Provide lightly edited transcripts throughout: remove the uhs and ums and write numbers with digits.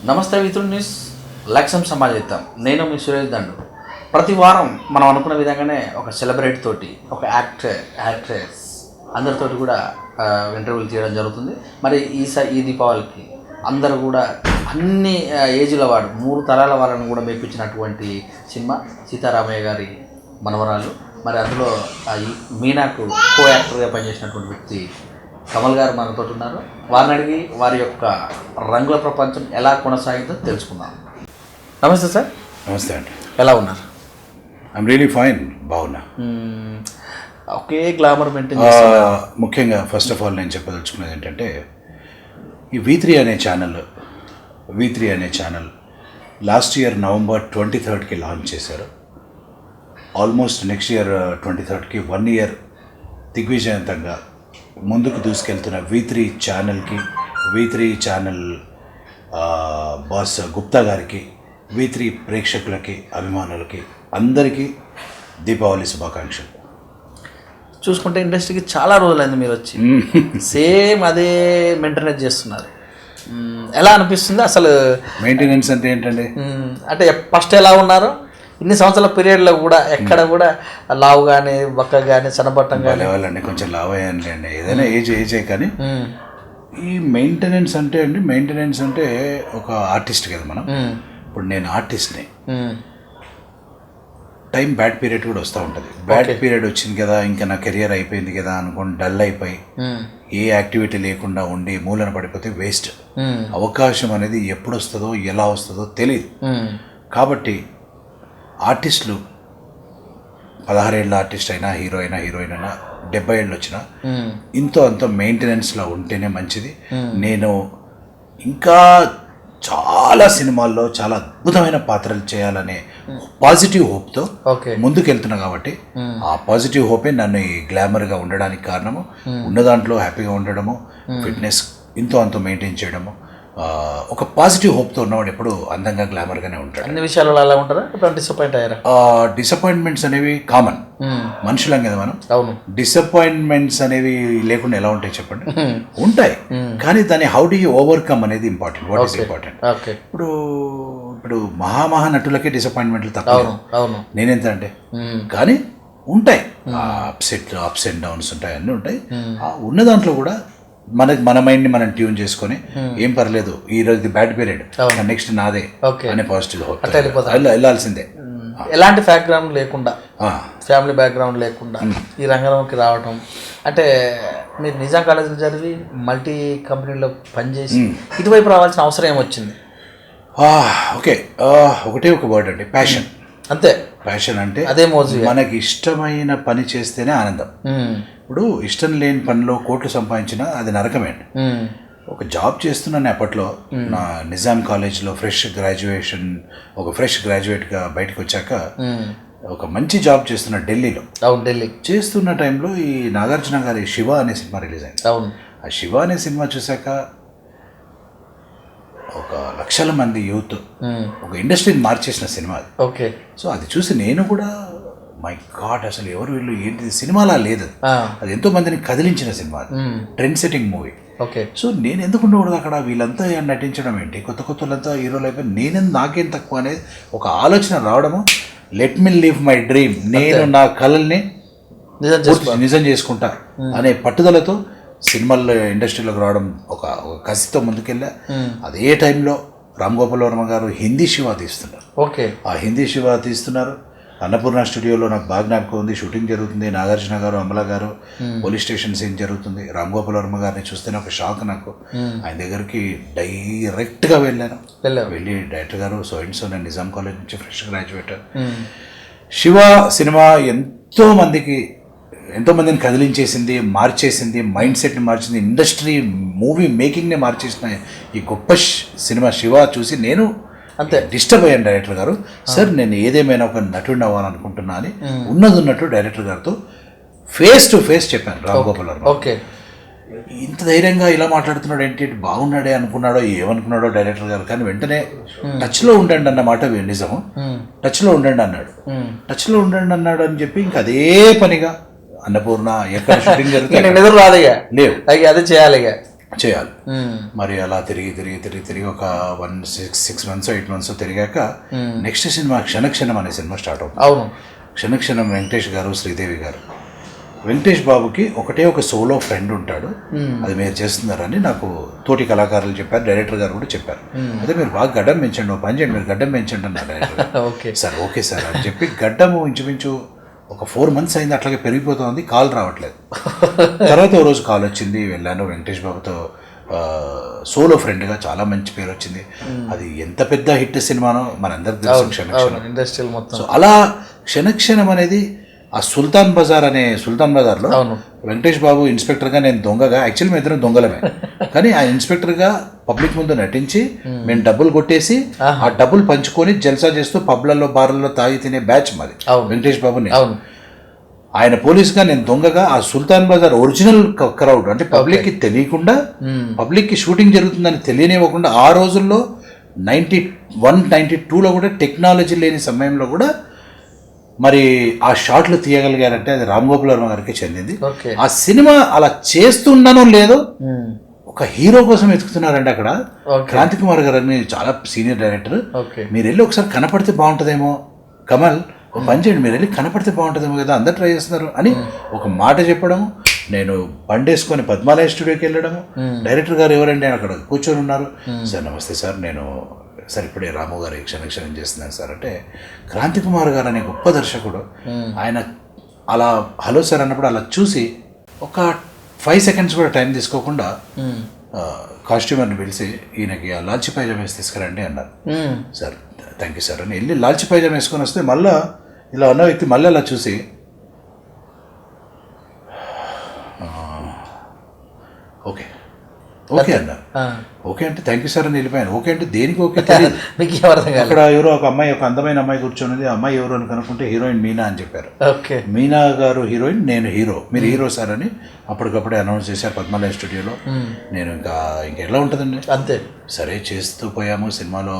నమస్తే మిత్రులు న్యూస్ లక్ష్యం సమాజం. నేను మీ సురేష్ దండు. ప్రతి వారం మనం అనుకున్న విధంగానే ఒక సెలబ్రిటీ తోటి, ఒక యాక్ట్రెస్ అందరితోటి కూడా ఇంటర్వ్యూలు తీయడం జరుగుతుంది. మరి ఈ దీపావళికి అందరూ కూడా అన్ని ఏజ్ల వాడు 3 తరాల వాళ్ళని కూడా మెప్పించినటువంటి సినిమా సీతారామయ్య గారి మనవరాలు. మరి అందులో మీనాకు కో యాక్టర్గా పనిచేసినటువంటి వ్యక్తి కమల్ గారు మనతో ఉన్నారు. వారిని అడిగి వారి యొక్క రంగుల ప్రపంచం ఎలా కొనసాగిందో తెలుసుకుందాం. నమస్తే సార్. నమస్తే అండి. ఎలా ఉన్నారు? I'm really fine. బాగున్నా. ఒకే గ్లామర్ మెయింటైన్. ముఖ్యంగా ఫస్ట్ ఆఫ్ ఆల్ నేను చెప్పదలుచుకున్నది ఏంటంటే, ఈ V3 అనే ఛానల్ లాస్ట్ ఇయర్ నవంబర్ 23కి లాంచ్ చేశారు. ఆల్మోస్ట్ నెక్స్ట్ ఇయర్ 23కి 1 ఇయర్ దిగ్విజయంతంగా ముందుకు దూసుకెళ్తున్న V3 ఛానల్ బాస్ గుప్తా గారికి, V3 ప్రేక్షకులకి, అభిమానులకి అందరికీ దీపావళి శుభాకాంక్షలు. చూసుకుంటే ఇండస్ట్రీకి చాలా రోజులైంది మీరు వచ్చి. సేమ్ అదే మెయింటెనెన్స్ చేస్తున్నారు. ఎలా అనిపిస్తుంది అసలు? మెయింటెనెన్స్ అంటే ఏంటండి? అంటే ఫస్ట్ ఎలా ఉన్నారో ఇన్ని సంవత్సరాల పీరియడ్లో కూడా ఎక్కడ కూడా లావు కానీ, బక్క కానీ, సన్నబట్టం కానీ. వాళ్ళండి కొంచెం లావు అయ్యానులేండి. ఏదైనా ఏజే కానీ ఈ మెయింటెనెన్స్ అంటే ఒక ఆర్టిస్ట్ కదా మనం. ఇప్పుడు నేను ఆర్టిస్ట్ని. టైం బ్యాడ్ పీరియడ్ కూడా వస్తూ ఉంటుంది. బ్యాడ్ పీరియడ్ వచ్చింది కదా, ఇంకా నా కెరియర్ అయిపోయింది కదా అనుకోండి, డల్ అయిపోయి ఏ యాక్టివిటీ లేకుండా ఉండి మూలన పడిపోతే వేస్ట్. అవకాశం అనేది ఎప్పుడు వస్తుందో ఎలా వస్తుందో తెలియదు. కాబట్టి ఆర్టిస్టులు 16 ఏళ్ళ ఆర్టిస్ట్ అయినా, హీరోయిన్ అయినా 70 ఏళ్ళు వచ్చినా ఇంతో అంతో మెయింటెనెన్స్లో ఉంటేనే మంచిది. నేను ఇంకా చాలా సినిమాల్లో చాలా అద్భుతమైన పాత్రలు చేయాలనే పాజిటివ్ హోప్తో ముందుకెళ్తున్నా. కాబట్టి ఆ పాజిటివ్ హోపే నన్ను ఈ గ్లామర్గా ఉండడానికి కారణము. ఉన్న దాంట్లో హ్యాపీగా ఉండడము, ఫిట్నెస్ ఇంతో అంతో మెయింటైన్ చేయడము. ఒక పాజిటివ్ హోప్తో ఉన్నవాడు ఎప్పుడు అందంగా గ్లామర్గానే ఉంటాడు. అన్ని విషయాలలో అలా ఉంటారా? డిసప్పాయింట్ అయ్యారా? డిసప్పాయింట్మెంట్స్ అనేవి కామన్, మనుషులం కదా మనం. అవును. డిసప్పాయింట్మెంట్స్ అనేవి లేకుండా ఎలా ఉంటాయి చెప్పండి? ఉంటాయి. కానీ దాన్ని హౌ డు యూ ఓవర్కమ్ అనేది ఇంపార్టెంట్. What is important? ఇప్పుడు మహానటులకే డిసప్పాయింట్మెంట్లు తక్కువ. నేనెంత అంటే, కానీ ఉంటాయి. అప్స్ అండ్ డౌన్స్ ఉంటాయి, అన్నీ ఉంటాయి. ఉన్న దాంట్లో కూడా మన మైండ్ని మనం ట్యూన్ చేసుకొని ఏం పర్లేదు, ఈ రోజు బ్యాడ్ పీరియడ్, నెక్స్ట్ నాదే అనే పాజిటివ్ వెళ్ళాల్సిందే. ఎలాంటి బ్యాక్గ్రౌండ్ లేకుండా, ఫ్యామిలీ బ్యాక్గ్రౌండ్ లేకుండా ఈ రంగంలోకి రావడం అంటే, మీరు నిజాం కాలేజీలో చదివి మల్టీ కంపెనీలో పనిచేసి ఇటువైపు రావాల్సిన అవసరం ఏమొచ్చింది? ఒకటే ఒక వర్డ్ అండి, ప్యాషన్. అంతే. ప్యాషన్ అంటే అదే మోజు. మనకి ఇష్టమైన పని చేస్తేనే ఆనందం. ఇప్పుడు ఇష్టం లేని పనిలో కోట్లు సంపాదించినా అది నరకమే. ఒక జాబ్ చేస్తున్నాను అప్పట్లో. నా నిజాం కాలేజ్లో ఫ్రెష్ గ్రాడ్యుయేట్గా బయటకు వచ్చాక ఒక మంచి జాబ్ చేస్తున్నా ఢిల్లీలో. ఢిల్లీ చేస్తున్న టైంలో ఈ నాగార్జున గారి శివ అనే సినిమా రిలీజ్ అయింది. ఆ శివ అనే సినిమా చూశాక ఒక లక్షల మంది యూత్, ఒక ఇండస్ట్రీని మార్చేసిన సినిమా అది. సో అది చూసి నేను కూడా, మై గాడ్, అసలు ఎవరు వీళ్ళు, ఏంటిది, సినిమాలా లేదు అది, ఎంతో మందిని కదిలించిన సినిమా, ట్రెండ్ సెట్టింగ్ మూవీ. సో నేను ఎందుకు ఉండకూడదు అక్కడ? వీళ్ళంతా నటించడం ఏంటి, కొత్త వాళ్ళంతా హీరోలు అయిపోయి నాకేం తక్కువ అనేది ఒక ఆలోచన రావడము. Let me live my dream, నేను నా కళల్ని నిజం చేసుకుంటా అనే పట్టుదలతో సినిమాల్లో ఇండస్ట్రీలోకి రావడం, ఒక కసితో ముందుకెళ్ళా. అదే టైంలో రామ్ గోపాల్ వర్మ గారు హిందీ శివ తీస్తున్నారు. ఆ హిందీ శివ తీస్తున్నారు. అన్నపూర్ణ స్టూడియోలో నాకు బాగా జ్ఞాపకం ఉంది. షూటింగ్ జరుగుతుంది. నాగార్జున గారు, అమలా గారు, పోలీస్ స్టేషన్ సీన్ జరుగుతుంది. రామ్ గోపాల్ వర్మ గారిని చూస్తేనే ఒక షాక్ నాకు. ఆయన దగ్గరికి డైరెక్ట్గా వెళ్ళాను. వెళ్ళి, డైరెక్టర్ గారు, సో నేను నిజాం కాలేజ్ నుంచి ఫ్రెష్ గ్రాడ్యుయేట్. శివ సినిమా ఎంతో మందిని కదిలించేసింది, మార్చేసింది, మైండ్ సెట్ని మార్చింది, ఇండస్ట్రీ మూవీ మేకింగ్ని మార్చేసిన ఈ గొప్ప సినిమా శివ చూసి నేను అంతే డిస్టర్బ్ అయ్యాను. డైరెక్టర్ గారు, సార్ నేను ఏదేమైనా ఒక నటుడిని అవ్వాలనుకుంటున్నా అని ఉన్నట్టు డైరెక్టర్ గారితో ఫేస్ టు ఫేస్ చెప్పాను. రామ్ గోపాల్ వర్మ ఇంత ధైర్యంగా ఇలా మాట్లాడుతున్నాడు ఏంటి, బాగున్నాడే అనుకున్నాడో ఏమనుకున్నాడో డైరెక్టర్ గారు. కానీ వెంటనే టచ్లో ఉండండి అన్నమాట నిజము. టచ్లో ఉండండి అన్నాడు అని చెప్పి ఇంకా అదే పనిగా అన్నపూర్ణ ఎక్కడ షూటింగ్ జరుగుతుంది, ఎదురు రాదు, అదే చేయాలి. చేయాలి. మరి అలా తిరిగి ఒక 6 months 8 months తిరిగాక నెక్స్ట్ సినిమా క్షణక్షణం అనే సినిమా స్టార్ట్ అవుతుంది. అవును, క్షణక్షణం వెంకటేష్ గారు, శ్రీదేవి గారు. వెంకటేష్ బాబుకి ఒకటే ఒక సోలో ఫ్రెండ్ ఉంటాడు, అది మీరు చేస్తున్నారని నాకు తోటి కళాకారులు చెప్పారు, డైరెక్టర్ గారు కూడా చెప్పారు. అదే మీరు బాగా గడ్డం పెంచండి, ఓ పని చేయండి, మీరు గడ్డం పెంచండి అన్నారు డైరెక్టర్. సార్ ఓకే సార్ అని చెప్పి గడ్డము ఇంచుమించు ఒక 4 months అయింది, అట్లాగే పెరిగిపోతుంది, కాల్ రావట్లేదు. తర్వాత ఓ రోజు కాల్ వచ్చింది, వెళ్ళాను. వెంకటేష్ బాబుతో సోలో ఫ్రెండ్గా చాలా మంచి పేరు వచ్చింది. అది ఎంత పెద్ద హిట్ సినిమానో మనందరికి తెలుసు, క్షణక్షణం ఇండస్ట్రియల్ మొత్తం. సో అలా క్షణక్షణం అనేది ఆ సుల్తాన్ బజార్లో వెంకటేష్ బాబు ఇన్స్పెక్టర్గా, నేను దొంగగా, యాక్చువల్లీ మేము ఇద్దరం దొంగలమే, కానీ ఆ ఇన్స్పెక్టర్గా పబ్లిక్ ముందు నటించి మేము డబ్బులు కొట్టేసి ఆ డబ్బులు పంచుకొని జల్సా చేస్తూ పబ్లలో బార్లలో తాగి తినే బ్యాచ్ మాది. వెంకటేష్ బాబుని ఆయన పోలీస్గా, నేను దొంగగా. ఆ సుల్తాన్ బజార్ ఒరిజినల్ క్రౌడ్ అంటే పబ్లిక్కి తెలియకుండా, పబ్లిక్కి షూటింగ్ జరుగుతుందని తెలియనివ్వకుండా, ఆ రోజుల్లో 91, 92లో కూడా టెక్నాలజీ లేని సమయంలో కూడా మరి ఆ షాట్లు తీయగలిగారంటే అది రామ్ గోపాల్ వర్మ గారికి చెందింది. ఆ సినిమా అలా చేస్తున్నానో లేదో ఒక హీరో కోసం వెతుకుతున్నారండి అక్కడ. క్రాంతి కుమార్ గారు అని చాలా సీనియర్ డైరెక్టర్, మీరు వెళ్ళి ఒకసారి కనపడితే బాగుంటుందేమో, కమల్ ఒక పని చేయండి, మీరు వెళ్ళి కనపడితే బాగుంటుందేమో కదా, అందరు ట్రై చేస్తున్నారు అని ఒక మాట చెప్పడం. నేను బండేసుకొని పద్మాలయ స్టూడియోకి వెళ్ళడము. డైరెక్టర్ గారు ఎవరండి అక్కడ కూర్చొని ఉన్నారు. సార్ నమస్తే సార్, నేను సార్ ఇప్పుడే రాము గారి క్షణక్షణం చేస్తున్నాను సార్ అంటే, క్రాంతి కుమార్ గారు అనే గొప్ప దర్శకుడు, ఆయన అలా హలో సార్ అన్నప్పుడు అలా చూసి ఒక 5 seconds కూడా టైం తీసుకోకుండా కాస్ట్యూమర్ని పిలిచి ఈయనకి ఆ లాల్చి పైజామా వేసి తీసుకురండి అన్నారు. సార్ థ్యాంక్ యూ సార్ అని వెళ్ళి లాల్చి పైజామా వేసుకొని వస్తే మళ్ళీ ఇలా ఉన్న వ్యక్తి మళ్ళీ అలా చూసి ఓకే ఓకే అన్నారు. ఓకే అంటే థ్యాంక్ యూ సార్ అని వెళ్ళిపోయాను. ఓకే అంటే దేనికి ఓకే తెలియదు. అక్కడ ఎవరో ఒక అమ్మాయి, ఒక అందమైన అమ్మాయి కూర్చొని, ఆ అమ్మాయి ఎవరు అని కనుక్కుంటే హీరోయిన్ మీనా అని చెప్పారు. మీనా గారు హీరోయిన్, నేను హీరో, మీరు హీరో సార్ అని అప్పటికప్పుడే అనౌన్స్ చేశారు పద్మాలయ స్టూడియోలో. నేను ఇంకా ఎలా ఉంటుందండి అంతే, సరే చేస్తూ పోయాము. సినిమాలో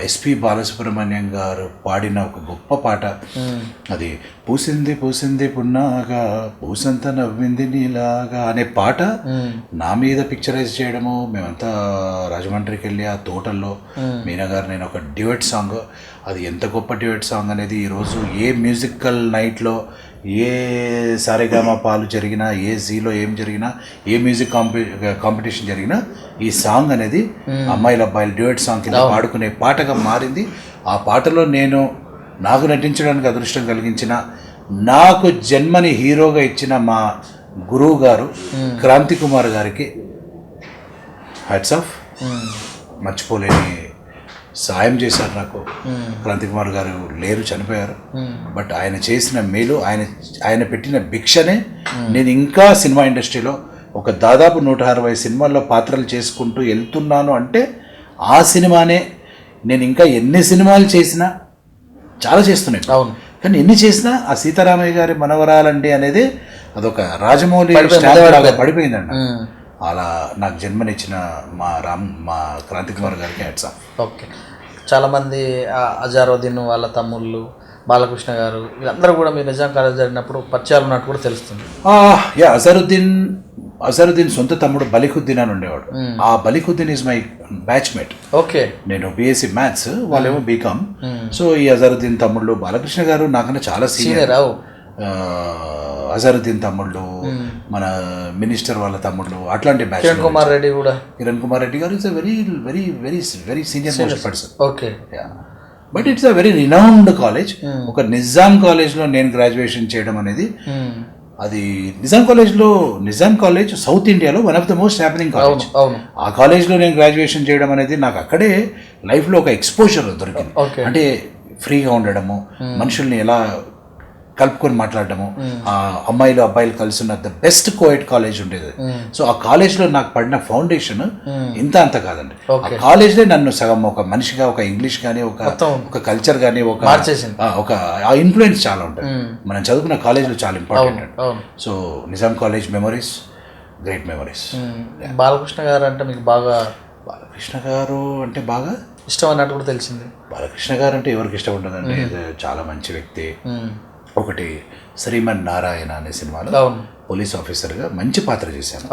ఎస్పి బాలసుబ్రహ్మణ్యం గారు పాడిన ఒక గొప్ప పాట, అది పూసింది పూసింది పున్నాగా పూసంత నవ్వింది నీలాగా అనే పాట నా మీద పిక్చరైజ్ చేయడము. మేమంతా రాజమండ్రికి వెళ్ళి ఆ తోటల్లో మీనా గారు నేను ఒక డ్యూయట్ సాంగ్, అది ఎంత గొప్ప డ్యూయట్ సాంగ్ అనేది ఈరోజు ఏ మ్యూజికల్ నైట్లో, ఏ సారేగామా పాలు జరిగినా, ఏ జీలో ఏం జరిగినా, ఏ మ్యూజిక్ కాంపిటీషన్ జరిగినా ఈ సాంగ్ అనేది అమ్మాయిల అబ్బాయిల డ్యూయట్ సాంగ్ కింద పాడుకునే పాటగా మారింది. ఆ పాటలో నాకు నటించడానికి అదృష్టం కలిగించిన, నాకు జన్మని హీరోగా ఇచ్చిన మా గురువు గారు క్రాంతి కుమార్ గారికి హ్యాట్స్ ఆఫ్. మర్చిపోలేని సాయం చేశారు నాకు. క్రాంతి కుమార్ గారు లేరు, చనిపోయారు. బట్ ఆయన చేసిన మేలు, ఆయన పెట్టిన భిక్షనే నేను ఇంకా సినిమా ఇండస్ట్రీలో ఒక దాదాపు 160 సినిమాల్లో పాత్రలు చేసుకుంటూ వెళ్తున్నాను అంటే ఆ సినిమానే. నేను ఇంకా ఎన్ని సినిమాలు చేసినా, చాలా చేస్తున్నాను, అవును, కానీ ఎన్ని చేసినా ఆ సీతారామయ్య గారి మనవరాలండి అనేది అదొక రాజమౌళి పడిపోయిందండి. అలా నాకు జన్మనిచ్చిన మా క్రాంతి కుమార్ గారికి హ్యాట్స్ ఆఫ్. ఓకే, చాలామంది అజారుద్దీన్ వాళ్ళ తమ్ముళ్ళు, బాలకృష్ణ గారు, వీళ్ళందరూ కూడా మీరు నిజాం కాలేజ్ జరిగినప్పుడు పరిచయాలు ఉన్నట్టు కూడా తెలుస్తుంది. అజరుద్దీన్ సొంత తమ్ముడు బలిఖుద్దీన్ అని ఉండేవాడు. ఆ బలిఖుద్దీన్ ఈజ్ మై బ్యాచ్మేట్. ఓకే, నేను బీఎస్సీ మ్యాథ్స్, వాళ్ళేమో బీకామ్. సో ఈ అజరుద్దీన్ తమ్ముళ్ళు, బాలకృష్ణ గారు నాకన్నా చాలా సీనియర్. అజరుద్దీన్ తమ్ముళ్ళు, మన మినిస్టర్ వాళ్ళ తమ్ముళ్ళు, అట్లాంటి బ్యాచ్. కిరణ్ కుమార్ రెడ్డి గారు it's very very very very senior most person. Okay, but it's a very renowned college. ఒక నిజాం కాలేజ్లో నేను గ్రాడ్యుయేషన్ చేయడం అనేది, అది నిజాం కాలేజ్ సౌత్ ఇండియాలో one of the most happening college. ఆ కాలేజ్లో నేను గ్రాడ్యుయేషన్ చేయడం అనేది నాకు అక్కడే లైఫ్లో ఒక ఎక్స్పోజర్ దొరికింది. అంటే ఫ్రీగా ఉండడము, మనుషుల్ని ఎలా కలుపుకొని మాట్లాడటము, ఆ అమ్మాయిలు అబ్బాయిలు కలిసి ఉన్న ద బెస్ట్ కోఎడ్ కాలేజ్ ఉండేది. సో ఆ కాలేజ్లో నాకు పడిన ఫౌండేషన్ ఇంత అంత కాదండి. ఆ కాలేజ్లే నన్ను సగం ఒక మనిషిగా, ఒక ఇంగ్లీష్ కానీ, ఒక కల్చర్ కానీ, ఒక ఆ ఇన్ఫ్లుయెన్స్ చాలా ఉంటుంది. మనం చదువుకున్న కాలేజ్లో చాలా ఇంపార్టెంట్ అండి. So Nizam college memories, great memories. Balakrishna గారు అంటే మీకు బాగా, బాలకృష్ణ గారు అంటే బాగా ఇష్టం అన్నట్టు కూడా తెలిసింది. బాలకృష్ణ గారు అంటే ఎవరికి ఇష్టం ఉంటుందండి, చాలా మంచి వ్యక్తి. ఒకటి శ్రీమన్ నారాయణ అనే సినిమాలో పోలీస్ ఆఫీసర్గా మంచి పాత్ర చేశాను.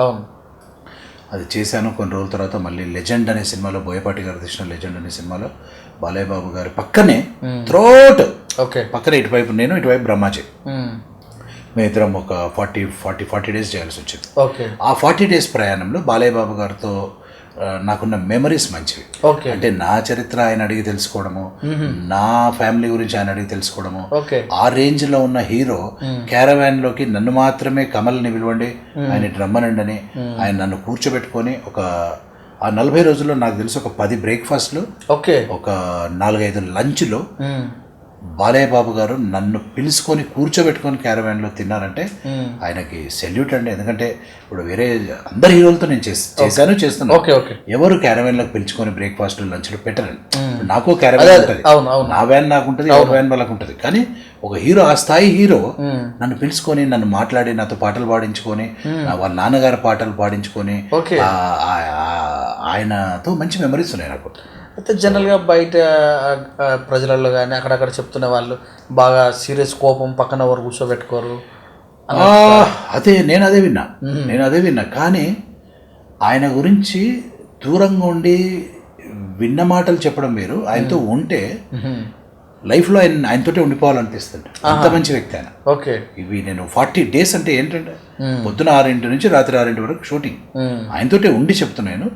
అది చేశాను. కొన్ని రోజుల తర్వాత మళ్ళీ లెజెండ్ అనే సినిమాలో, బోయపాటి గారు తీసిన లెజెండ్ అనే సినిమాలో బాలయ్య బాబు గారి పక్కనే త్రోట్ పక్కనే ఇటువైపు నేను, ఇటువైపు బ్రహ్మాజీ, మేమిద్దరం ఒక 40 డేస్ చేయాల్సి వచ్చింది. ఆ 40 డేస్ ప్రయాణంలో బాలయ్య బాబు గారితో నాకున్న మెమరీస్ మంచివి. అంటే నా చరిత్ర ఆయన అడిగి తెలుసుకోవడము, నా ఫ్యామిలీ గురించి ఆయన అడిగి తెలుసుకోవడము, ఆ రేంజ్ లో ఉన్న హీరో క్యారవాన్ లోకి నన్ను మాత్రమే, కమల్ని పిలవండి, ఆయన రమ్మనండి అని ఆయన నన్ను కూర్చోబెట్టుకొని ఆ 40 రోజుల్లో నాకు తెలిసి ఒక 10 బ్రేక్ఫాస్ట్లు, ఒక 4-5 లంచ్లో బాలయ్య బాబు గారు నన్ను పిలుచుకొని కూర్చోబెట్టుకొని క్యారవాన్లో తిన్నారంటే ఆయనకి సెల్యూట్ అండి. ఎందుకంటే ఇప్పుడు వేరే అందరి హీరోలతో నేను చేస్తున్నాను, ఎవరు క్యారవాన్లోకి పిలుచుకొని బ్రేక్ఫాస్ట్ లంచ్లు పెట్టరండి. నాకు క్యారవాన్ ఉంటుంది, నా వ్యాన్ నాకు ఉంటుంది, ఎవరి వ్యాన్ వాళ్ళకు ఉంటుంది. కానీ ఒక హీరో, ఆ స్థాయి హీరో నన్ను పిలుచుకొని, నన్ను మాట్లాడి, నాతో పాటలు పాడించుకొని, వాళ్ళ నాన్నగారి పాటలు పాడించుకొని, ఆయనతో మంచి మెమరీస్ ఉన్నాయి నాకు. అయితే జనరల్గా బయట ప్రజలలో కానీ అక్కడక్కడ చెప్తున్న వాళ్ళు బాగా సీరియస్, కోపం, పక్కన ఎవరు కూర్చోబెట్టుకోరు. నేను అదే విన్నా. కానీ ఆయన గురించి దూరంగా ఉండి విన్న మాటలు చెప్పడం వేరు, ఆయనతో ఉంటే లైఫ్లో ఆయనతోటే ఉండిపోవాలనిపిస్తుంది. అంత మంచి వ్యక్తి ఆయన. ఇవి నేను 40 డేస్ అంటే ఏంటంటే పొద్దున 6 నుంచి రాత్రి 6 వరకు షూటింగ్, ఆయనతోటే ఉండి చెప్తున్నాను.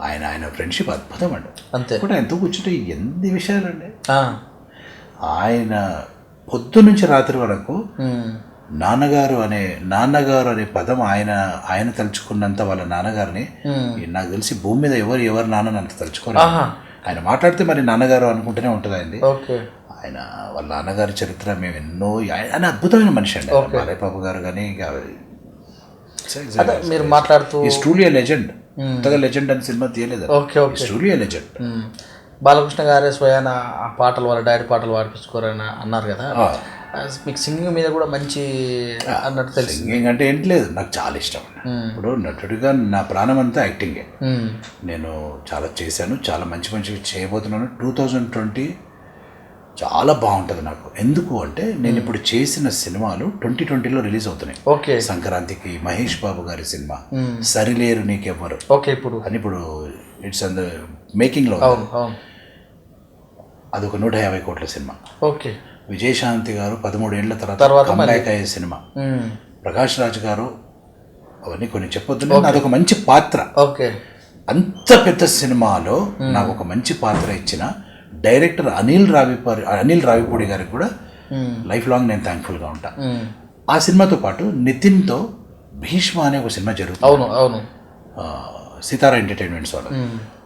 ఆయన ఫ్రెండ్షిప్ అద్భుతం అండి. అంతే కూడా ఆయనతో కూర్చుంటే ఎన్ని విషయాలండి. ఆయన పొద్దు నుంచి రాత్రి వరకు నాన్నగారు అనే పదం ఆయన తలుచుకున్నంత వాళ్ళ నాన్నగారిని నాకు తెలిసి భూమి మీద ఎవరు నాన్నని అంత తలుచుకోరు. ఆయన మాట్లాడితే మరి నాన్నగారు అనుకుంటూనే ఉంటుంది ఆయనది. ఆయన వాళ్ళ నాన్నగారి చరిత్ర మేము ఎన్నో, ఆయన అద్భుతమైన మనిషి అండి బాలయ్య బాబు గారు. కానీ మీరు మాట్లాడుతూ ట్రూలీ లెజెండ్. కొత్తగా లెజెండ్ అని సినిమా తీయలేదు, ట్రూలీ లెజెండ్. బాలకృష్ణ గారే స్వయాన ఆ పాటలు, వాళ్ళ డాడీ పాటలు పాడిపించుకోరని అన్నారు కదా. మీకు సింగింగ్ మీద కూడా మంచి అన్నట్టు తెలుసు. సింగింగ్ అంటే ఏంటి లేదు, నాకు చాలా ఇష్టం. ఇప్పుడు నటుడిగా నా ప్రాణం అంతా యాక్టింగే. నేను చాలా చేశాను, చాలా మంచివి చేయబోతున్నాను. 2020 చాలా బాగుంటుంది నాకు. ఎందుకు అంటే నేను ఇప్పుడు చేసిన సినిమాలు 2020లో రిలీజ్ అవుతున్నాయి. సంక్రాంతికి మహేష్ బాబు గారి సినిమా సరిలేరు నీకెవ్వరు ఇప్పుడు ఇట్స్ ఆన్ ద మేకింగ్ లో. అదొక 150 కోట్ల సినిమా. విజయశాంతి గారు 13 ఏళ్ల తర్వాత కంబ్యాక్ అయ్యే సినిమా. ప్రకాష్ రాజ్ గారు, అవన్నీ కొన్ని చెప్పొద్దు, అదొక మంచి పాత్ర. అంత పెద్ద సినిమాలో నాకు ఒక మంచి పాత్ర ఇచ్చిన డైరెక్టర్ అనిల్ రావిపూడి గారికి కూడా లైఫ్ లాంగ్ నేను థ్యాంక్ఫుల్గా ఉంటా. ఆ సినిమాతో పాటు నితిన్తో భీష్మ అనే ఒక సినిమా జరుగుతుంది, సితారా ఎంటర్టైన్మెంట్స్ వాళ్ళు.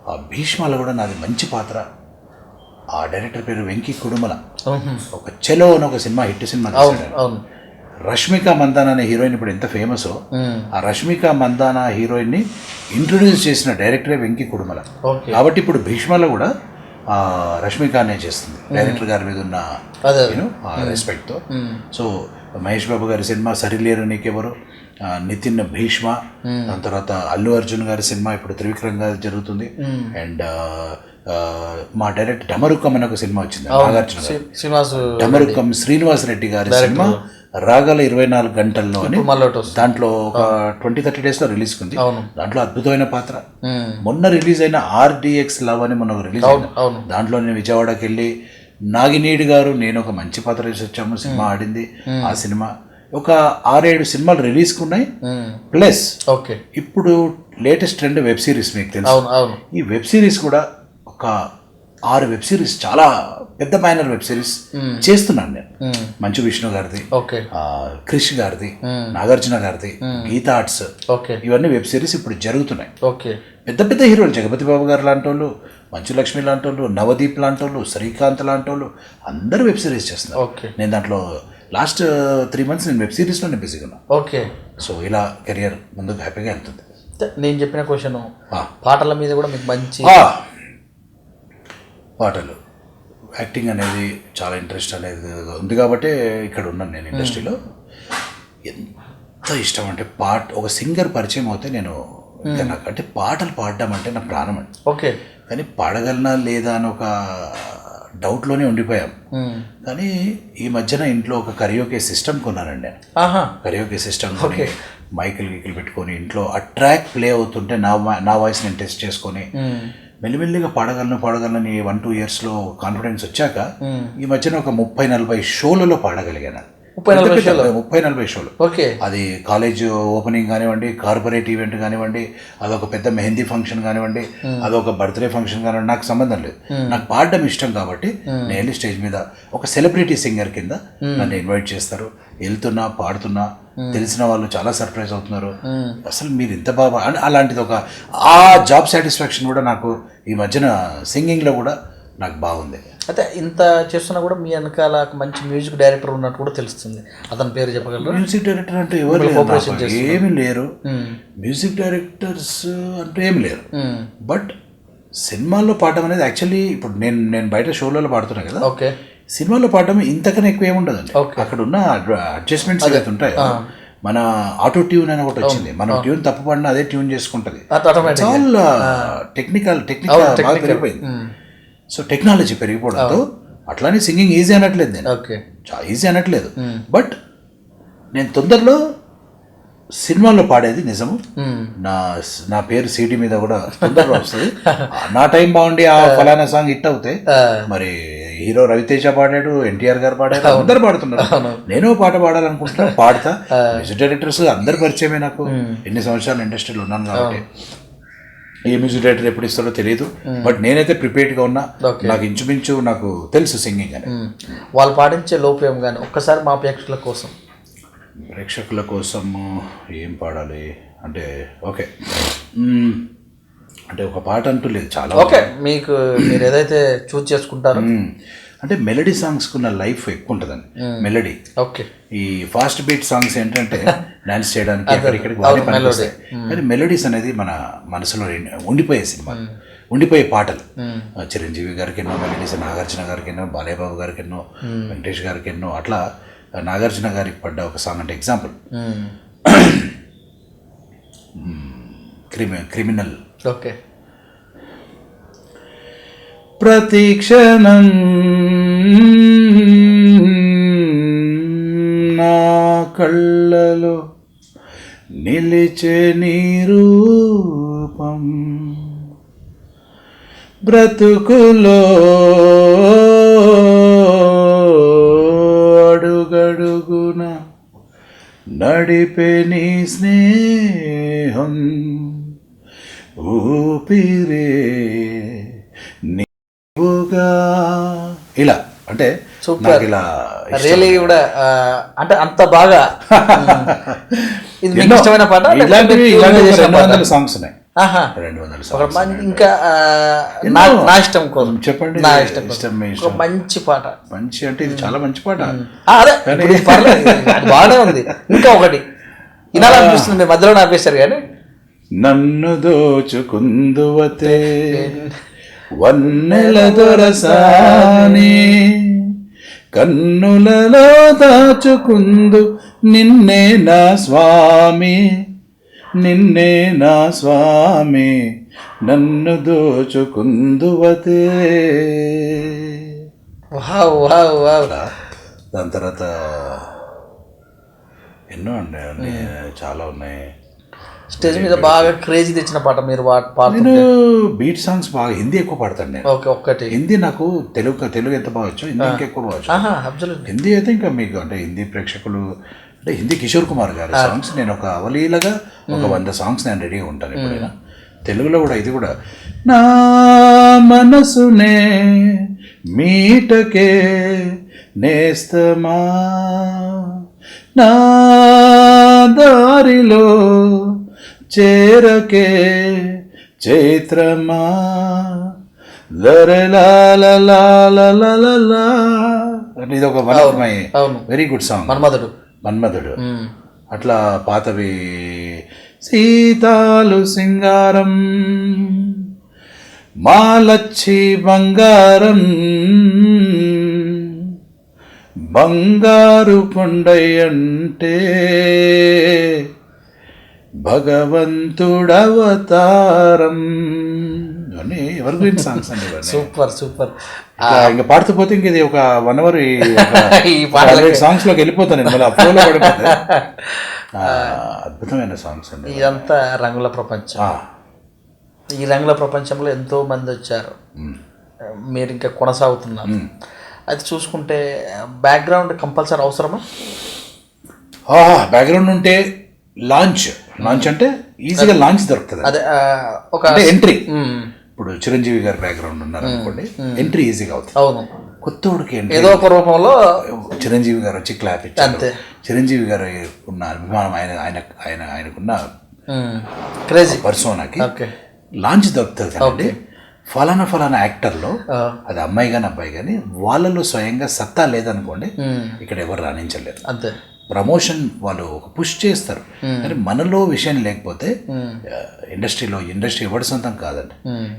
ఆ భీష్మలో కూడా నాది మంచి పాత్ర. ఆ డైరెక్టర్ పేరు వెంకీ కుడుమల. ఒక చెలో అని ఒక cinema, hit cinema. Rashmika Mandanna అనే హీరోయిన్ ఇప్పుడు ఎంత ఫేమస్, ఆ రష్మిక మందాన హీరోయిన్ ని ఇంట్రొడ్యూస్ చేసిన డైరెక్టరే వెంకీ కుడుమల. కాబట్టి ఇప్పుడు భీష్మలో కూడా రష్మిక అనే చేస్తుంది, డైరెక్టర్ గారి మీద ఉన్న రెస్పెక్ట్తో. సో మహేష్ బాబు గారి సినిమా సరిలేరు నీకెవరు, నితిన్ భీష్మ, దాని తర్వాత అల్లు అర్జున్ గారి సినిమా ఇప్పుడు త్రివిక్రమ్ గారి జరుగుతుంది. అండ్ మా డైరెక్టర్ డమరుకం అనే ఒక సినిమా వచ్చింది, నాగార్జున డమరుకం శ్రీనివాస్ రెడ్డి గారి సినిమా రాగల 24 గంటల్లో అని. దాంట్లో ఒక 20-30 డేస్లో రిలీజ్ ఉంది. దాంట్లో అద్భుతమైన పాత్ర. మొన్న రిలీజ్ అయిన RDX లవ్ అని మొన్న రిలీజ్ అయింది. దాంట్లో నేను విజయవాడకి వెళ్ళి నాగినీడి గారు నేను ఒక మంచి పాత్ర వేసి వచ్చాము, సినిమా ఆడింది. ఆ సినిమా ఒక 6-7 సినిమాలు రిలీజ్కి ఉన్నాయి. ప్లస్ ఇప్పుడు లేటెస్ట్ ట్రెండ్ వెబ్ సిరీస్, మీకు తెలుసు. ఈ వెబ్ సిరీస్ కూడా ఒక 6 వెబ్ సిరీస్, చాలా పెద్ద బ్యానర్ వెబ్ సిరీస్ చేస్తున్నాను నేను. మంచు విష్ణు గారిది, క్రిష్ గారిది, నాగార్జున గారిది, గీతా ఆర్ట్స్, ఇవన్నీ వెబ్ సిరీస్ ఇప్పుడు జరుగుతున్నాయి. పెద్ద పెద్ద హీరోలు, జగపతి బాబు గారు లాంటి వాళ్ళు, మంచు లక్ష్మి లాంటి వాళ్ళు, నవదీప్ లాంటి వాళ్ళు, శ్రీకాంత్ లాంటి వాళ్ళు అందరూ వెబ్ సిరీస్ చేస్తున్నారు. నేను దాంట్లో లాస్ట్ 3 months నేను వెబ్ సిరీస్లోనే బిజీగా ఉన్నా. సో ఇలా కెరియర్ ముందుకు హ్యాపీగా వెళ్తుంది. నేను చెప్పిన క్వశ్చన్ పాటల మీద కూడా మీకు మంచి పాటలు, యాక్టింగ్ అనేది చాలా ఇంట్రెస్ట్ అనేది ఉంది కాబట్టి ఇక్కడ ఉన్నాను నేను ఇండస్ట్రీలో. ఎంత ఇష్టం అంటే ఒక సింగర్ పరిచయం అవుతే నేను ఇంకా నాకు అంటే పాటలు పాడడం అంటే నా ప్రాణం అండి. కానీ పాడగలనా లేదా అని ఒక డౌట్లోనే ఉండిపోయాం. కానీ ఈ మధ్యన ఇంట్లో ఒక కరియోకే సిస్టమ్ కొన్నానండి నేను. కరియోకే సిస్టమ్ కొని మైకులు గీకులు పెట్టుకొని ఇంట్లో ఆ ట్రాక్ ప్లే అవుతుంటే నా వాయిస్ నేను టెస్ట్ చేసుకొని మెల్లిమెల్లిగా పాడగలను 1-2 ఇయర్స్లో కాన్ఫిడెన్స్ వచ్చాక ఈ మధ్యన ఒక 30-40 షోలలో పాడగలిగాను. 30-40 షోలు. ఓకే. అది కాలేజ్ ఓపెనింగ్ కానివ్వండి, కార్పొరేట్ ఈవెంట్ కానివ్వండి, అదొక పెద్ద మెహందీ ఫంక్షన్ కానివ్వండి, అదొక బర్త్డే ఫంక్షన్ కానివ్వండి, నాకు సంబంధం లేదు. నాకు పాడడం ఇష్టం కాబట్టి నేను వెళ్ళి స్టేజ్ మీద ఒక సెలబ్రిటీ సింగర్ కింద నన్ను ఇన్వైట్ చేస్తారు. వెళ్తున్నా పాడుతున్నా తెలిసిన వాళ్ళు చాలా సర్ప్రైజ్ అవుతున్నారు. అసలు మీరు ఇంత బాగా అలాంటిది ఒక ఆ జాబ్ సాటిస్ఫాక్షన్ కూడా నాకు ఈ మధ్యన సింగింగ్లో కూడా నాకు బాగుంది. అయితే ఇంత చేస్తున్నా కూడా మీ వెనకాల మంచి మ్యూజిక్ డైరెక్టర్ ఉన్నట్టు కూడా తెలుస్తుంది. అతని పేరు చెప్పగలరు? మ్యూజిక్ డైరెక్టర్ అంటే ఎవరు ఏమి లేరు. మ్యూజిక్ డైరెక్టర్స్ అంటే ఏమి లేరు. బట్ సినిమాల్లో పాడడం అనేది యాక్చువల్లీ ఇప్పుడు నేను బయట షోలలో పాడుతున్నా కదా. ఓకే. సినిమాలో పాడడం ఇంతకన్నా ఎక్కువ ఏముండదండి. అక్కడ ఉన్న అడ్జస్ట్మెంట్స్ ఏదైతే ఉంటాయో, మన ఆటో ట్యూన్ అని ఒకటి వచ్చింది. మనం ట్యూన్ తప్పు పడినా అదే ట్యూన్ చేసుకుంటుంది. చాలా టెక్నికల్ బాగా పెరిగిపోయింది. సో టెక్నాలజీ పెరిగిపోవడంతో అట్లానే సింగింగ్ ఈజీ అనట్లేదు, నేను చాలా ఈజీ అనట్లేదు. బట్ నేను తొందరలో సినిమాల్లో పాడేది నిజము. నా పేరు సీడీ మీద కూడా తొందరలో వస్తుంది. నా టైం బాగుండి ఆ ఫలానా సాంగ్ హిట్ అవుతాయి. మరి హీరో రవితేజ పాడాడు, ఎన్టీఆర్ గారు పాడారు, అందరు పాడుతున్నారు. నేను పాట పాడాలనుకుంటున్నా, పాడతా. మ్యూజిక్ డైరెక్టర్స్ అందరు పరిచయమే నాకు. ఎన్ని సంవత్సరాలు ఇండస్ట్రీలో ఉన్నాను కాబట్టి ఏ మ్యూజిక్ డైరెక్టర్ ఎప్పుడు ఇస్తాడో తెలియదు. బట్ నేనైతే ప్రిపేర్డ్గా ఉన్నా. నాకు ఇంచుమించు నాకు తెలుసు సింగింగ్ అని. వాళ్ళు పాటించే లోపం కానీ ఒక్కసారి మా ప్రేక్షకుల కోసం ఏం పాడాలి అంటే, ఓకే అంటే ఒక పాట అంటూ లేదు, చాలా. ఓకే, మీకు మీరు ఏదైతే చూస్ చేసుకుంటారో. అంటే మెలడీ సాంగ్స్కున్న లైఫ్ ఎక్కువ ఉంటుందండి. మెలడీ. ఓకే. ఈ ఫాస్ట్ బీట్ సాంగ్స్ ఏంటంటే డాన్స్ చేయడానికి ఎక్కడిక్కడికి బాగా పనికొస్తాయి. కానీ మెలడీస్ అనేది మన మనసులో ఉండిపోయే సినిమా, ఉండిపోయే పాటలు. చిరంజీవి గారికి ఎన్నో మెలడీస్, నాగార్జున గారికి ఎన్నో, బాలయ్యబాబు గారికి ఎన్నో, వెంకటేష్ గారికి ఎన్నో. అట్లా నాగార్జున గారికి పడ్డ ఒక సాంగ్ అంటే ఎగ్జాంపుల్ క్రిమినల్. ఓకే. ప్రతి క్షణం నా కళ్ళలో నిలిచే నీ రూపం, బ్రతుకులో అడుగడుగున నడిపే నీ స్నేహం, ఊపిరే నీవుగా. ఇలా అంటే సూపర్. ఇలా రియలీ కూడా అంటే అంత బాగా ఇది మీకు ఇష్టమైన పాట? ఇలాంటివి 200 సాంగ్స్ ఉన్నాయి. 200 సాంగ్స్. ఇంకా నా ఇష్టం కోసం చెప్పండి. నా ఇష్టం మంచి పాట. మంచి అంటే ఇది చాలా మంచి పాట. అదే బాగానే ఉంది. ఇంకా ఒకటి వినాలనిపిస్తుంది, మధ్యలో ఆపేశారు. కానీ నన్ను దోచుకుందువతే వన్నెల దొరసాని, కన్నులలో దాచుకుందు నిన్నే నా స్వామి, నిన్నే నా స్వామి, నన్ను దోచుకుందువతే. దాని తర్వాత ఎన్నో అండి, చాలా ఉన్నాయి. స్టేజ్ మీద బాగా క్రేజీ తెచ్చిన పాట మీరు నేను బీట్ సాంగ్స్ బాగా హిందీ ఎక్కువ పాడతాను నేను. ఒక్కటి హిందీ నాకు తెలుగు ఎంత బాగా వచ్చు, హిందీ ఇంకా ఎక్కువ బాగా వచ్చు. హిందీ అయితే ఇంకా మీకు అంటే హిందీ ప్రేక్షకులు అంటే హిందీ కిషోర్ కుమార్ గారి సాంగ్స్ నేను ఒక అవలీలగా 100 సాంగ్స్ నేను రెడీగా ఉంటాను ఎప్పుడైనా. తెలుగులో కూడా ఇది కూడా నా మనసునే మీటకే నేస్తమా, నా దారిలో చేరకే చైత్రమా, ఇది ఒక వెరీ గుడ్ సాంగ్. మన్మధుడు. అట్లా పాతవి సీతాలు సింగారం, మాలచ్చి బంగారం, బంగారు కొండయంటే భగవంతుడవతారం. ఇవన్నీ ఎవర్ గ్రీన్ సాంగ్స్ అండి ఇవన్నీ. Super super. ఇంకా పాడుతూ పోతే ఇంక ఇది ఒక 1 hour ఈ పాటలకి సాంగ్స్ లోకి వెళ్ళిపోతాను నేను, మళ్ళీ ఫ్లోలో పడిపోతే. అద్భుతమైన సాంగ్స్ అండి ఇదంతా. రంగుల ప్రపంచం. ఈ రంగుల ప్రపంచంలో ఎంతో మంది వచ్చారు, మీరు ఇంకా కొనసాగుతున్నారు. అది చూసుకుంటే బ్యాక్గ్రౌండ్ కంపల్సరీ అవసరమా? బ్యాక్గ్రౌండ్ ఉంటే లాంచ్ అంటే ఈజీగా లాంచ్ దొరుకుతుంది. అదే ఒక ఎంట్రీ. ఇప్పుడు చిరంజీవి గారి బ్యాక్గ్రౌండ్ ఉన్నారు అనుకోండి, ఎంట్రీ ఈజీగా అవుతుంది. అవును. కొత్తోడికి ఏదో ఒక రూపంలో చిరంజీవి గారు వచ్చి క్లాప్ ఇచ్చారు. చిరంజీవి గారు ఉన్న అభిమానం, ఆయనకున్న క్రేజీ పర్సోనాకి లాంచ్ దొరుకుతుంది కదండి. ఫలానా యాక్టర్లో అది అమ్మాయి కానీ అబ్బాయి కానీ వాళ్ళలో స్వయంగా సత్తా లేదనుకోండి, ఇక్కడ ఎవరు రాణించలేరు. అంతే. ప్రమోషన్ వాళ్ళు ఒక పుష్ చేస్తారు, కానీ మనలో విషయం లేకపోతే ఇండస్ట్రీ ఎవరి సొంతం కాదండి.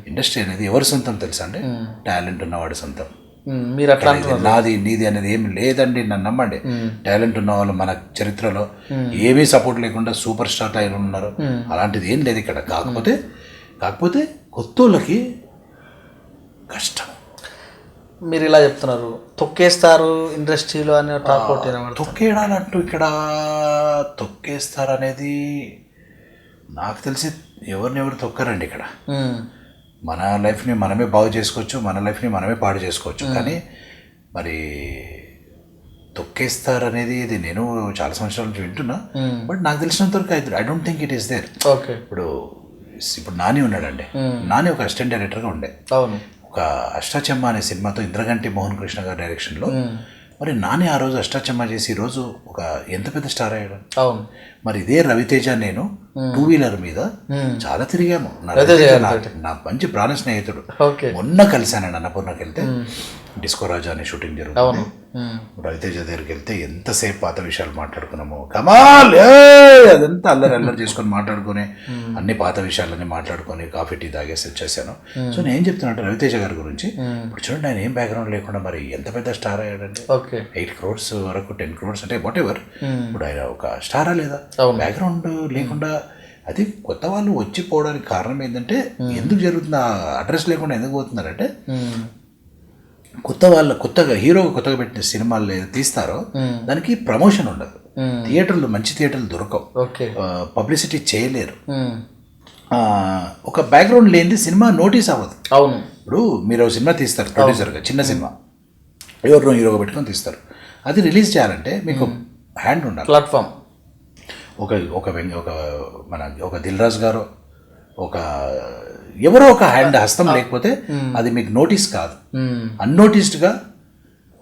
ఇండస్ట్రీ అనేది ఎవరి సొంతం తెలుసా అండి? టాలెంట్ ఉన్నవాడి సొంతం. మీరు అట్లా నాది నీది అనేది ఏమి లేదండి, నన్ను నమ్మండి. టాలెంట్ ఉన్న వాళ్ళు మన చరిత్రలో ఏమీ సపోర్ట్ లేకుండా సూపర్ స్టార్ అయి ఉన్నారు. అలాంటిది ఏం లేదు ఇక్కడ. కాకపోతే కొత్తోళ్ళకి కష్టం. మీరు ఇలా చెప్తున్నారు, తొక్కేస్తారు ఇండస్ట్రీలో అని టాక్ అవుట్. తొక్కేయడాలంటూ ఇక్కడ తొక్కేస్తారు అనేది నాకు తెలిసి ఎవరు తొక్కరండి ఇక్కడ. మన లైఫ్ని మనమే బాగు చేసుకోవచ్చు, మన లైఫ్ని మనమే పాడు చేసుకోవచ్చు. కానీ మరి తొక్కేస్తారు అనేది ఇది నేను చాలా సంవత్సరాల నుంచి వింటున్నా, బట్ నాకు తెలిసినంత వరకు I don't think it is there. Okay. ఇప్పుడు నాని ఉన్నాడండి. నాని ఒక అసిస్టెంట్ డైరెక్టర్గా ఉండే. అవును. ఒక అష్టాచెమ్మ అనే సినిమాతో ఇంద్రగంటి మోహన్ కృష్ణ గారి డైరెక్షన్లో మరి నాని ఆ రోజు అష్టాచెమ్మ చేసి ఈరోజు ఒక ఎంత పెద్ద స్టార్ అయ్యాడు. అవును. మరి ఇదే రవితేజ నేను 2-wheeler మీద చాలా తిరిగాము. నా మంచి ప్రాణ స్నేహితుడు. మొన్న కలిశానండి అన్నపూర్ణకి వెళ్తే, డిస్కో రాజా అనే షూటింగ్ జరుగుతుంది. రవితేజ దగ్గరికి వెళ్తే ఎంతసేపు పాత విషయాలు మాట్లాడుకున్నాము. కమాల్ అదంతా అల్లరి చేసుకొని మాట్లాడుకుని అన్ని పాత విషయాలన్నీ మాట్లాడుకొని కాఫీ టీ తాగేసి వచ్చేసాను. సో నేను ఏం చెప్తున్నా రవితేజ గారి గురించి, ఇప్పుడు చూడండి ఆయన ఏం బ్యాక్గ్రౌండ్ లేకుండా మరి ఎంత పెద్ద స్టార్ అయ్యాడండి. 8 crores వరకు 10 crores అంటే వాట్ ఎవర్. ఇప్పుడు ఆయన ఒక స్టారా లేదా? బ్యాక్గ్రౌండ్ లేకుండా. అది కొత్త వాళ్ళు వచ్చిపోవడానికి కారణం ఏంటంటే, ఎందుకు జరుగుతుంది అడ్రస్ లేకుండా ఎందుకు పోతున్నారంటే, కొత్తగా కొత్తగా పెట్టిన సినిమాలు తీస్తారో దానికి ప్రమోషన్ ఉండదు. మంచి థియేటర్లు దొరకవు, పబ్లిసిటీ చేయలేరు. ఒక బ్యాక్గ్రౌండ్ లేనిది సినిమా నోటీస్ అవ్వదు. అవును. ఇప్పుడు మీరు సినిమా తీస్తారు ప్రొడ్యూసర్గా, చిన్న సినిమా ఎవరినో హీరోగా పెట్టుకొని తీస్తారు. అది రిలీజ్ చేయాలంటే మీకు హ్యాండ్ ఉండాలి, ప్లాట్ఫామ్. ఒక దిల్ రాజు గారు, ఎవరో ఒక హ్యాండ్ హస్తం లేకపోతే అది మీకు నోటీస్ కాదు. అన్నోటీస్డ్గా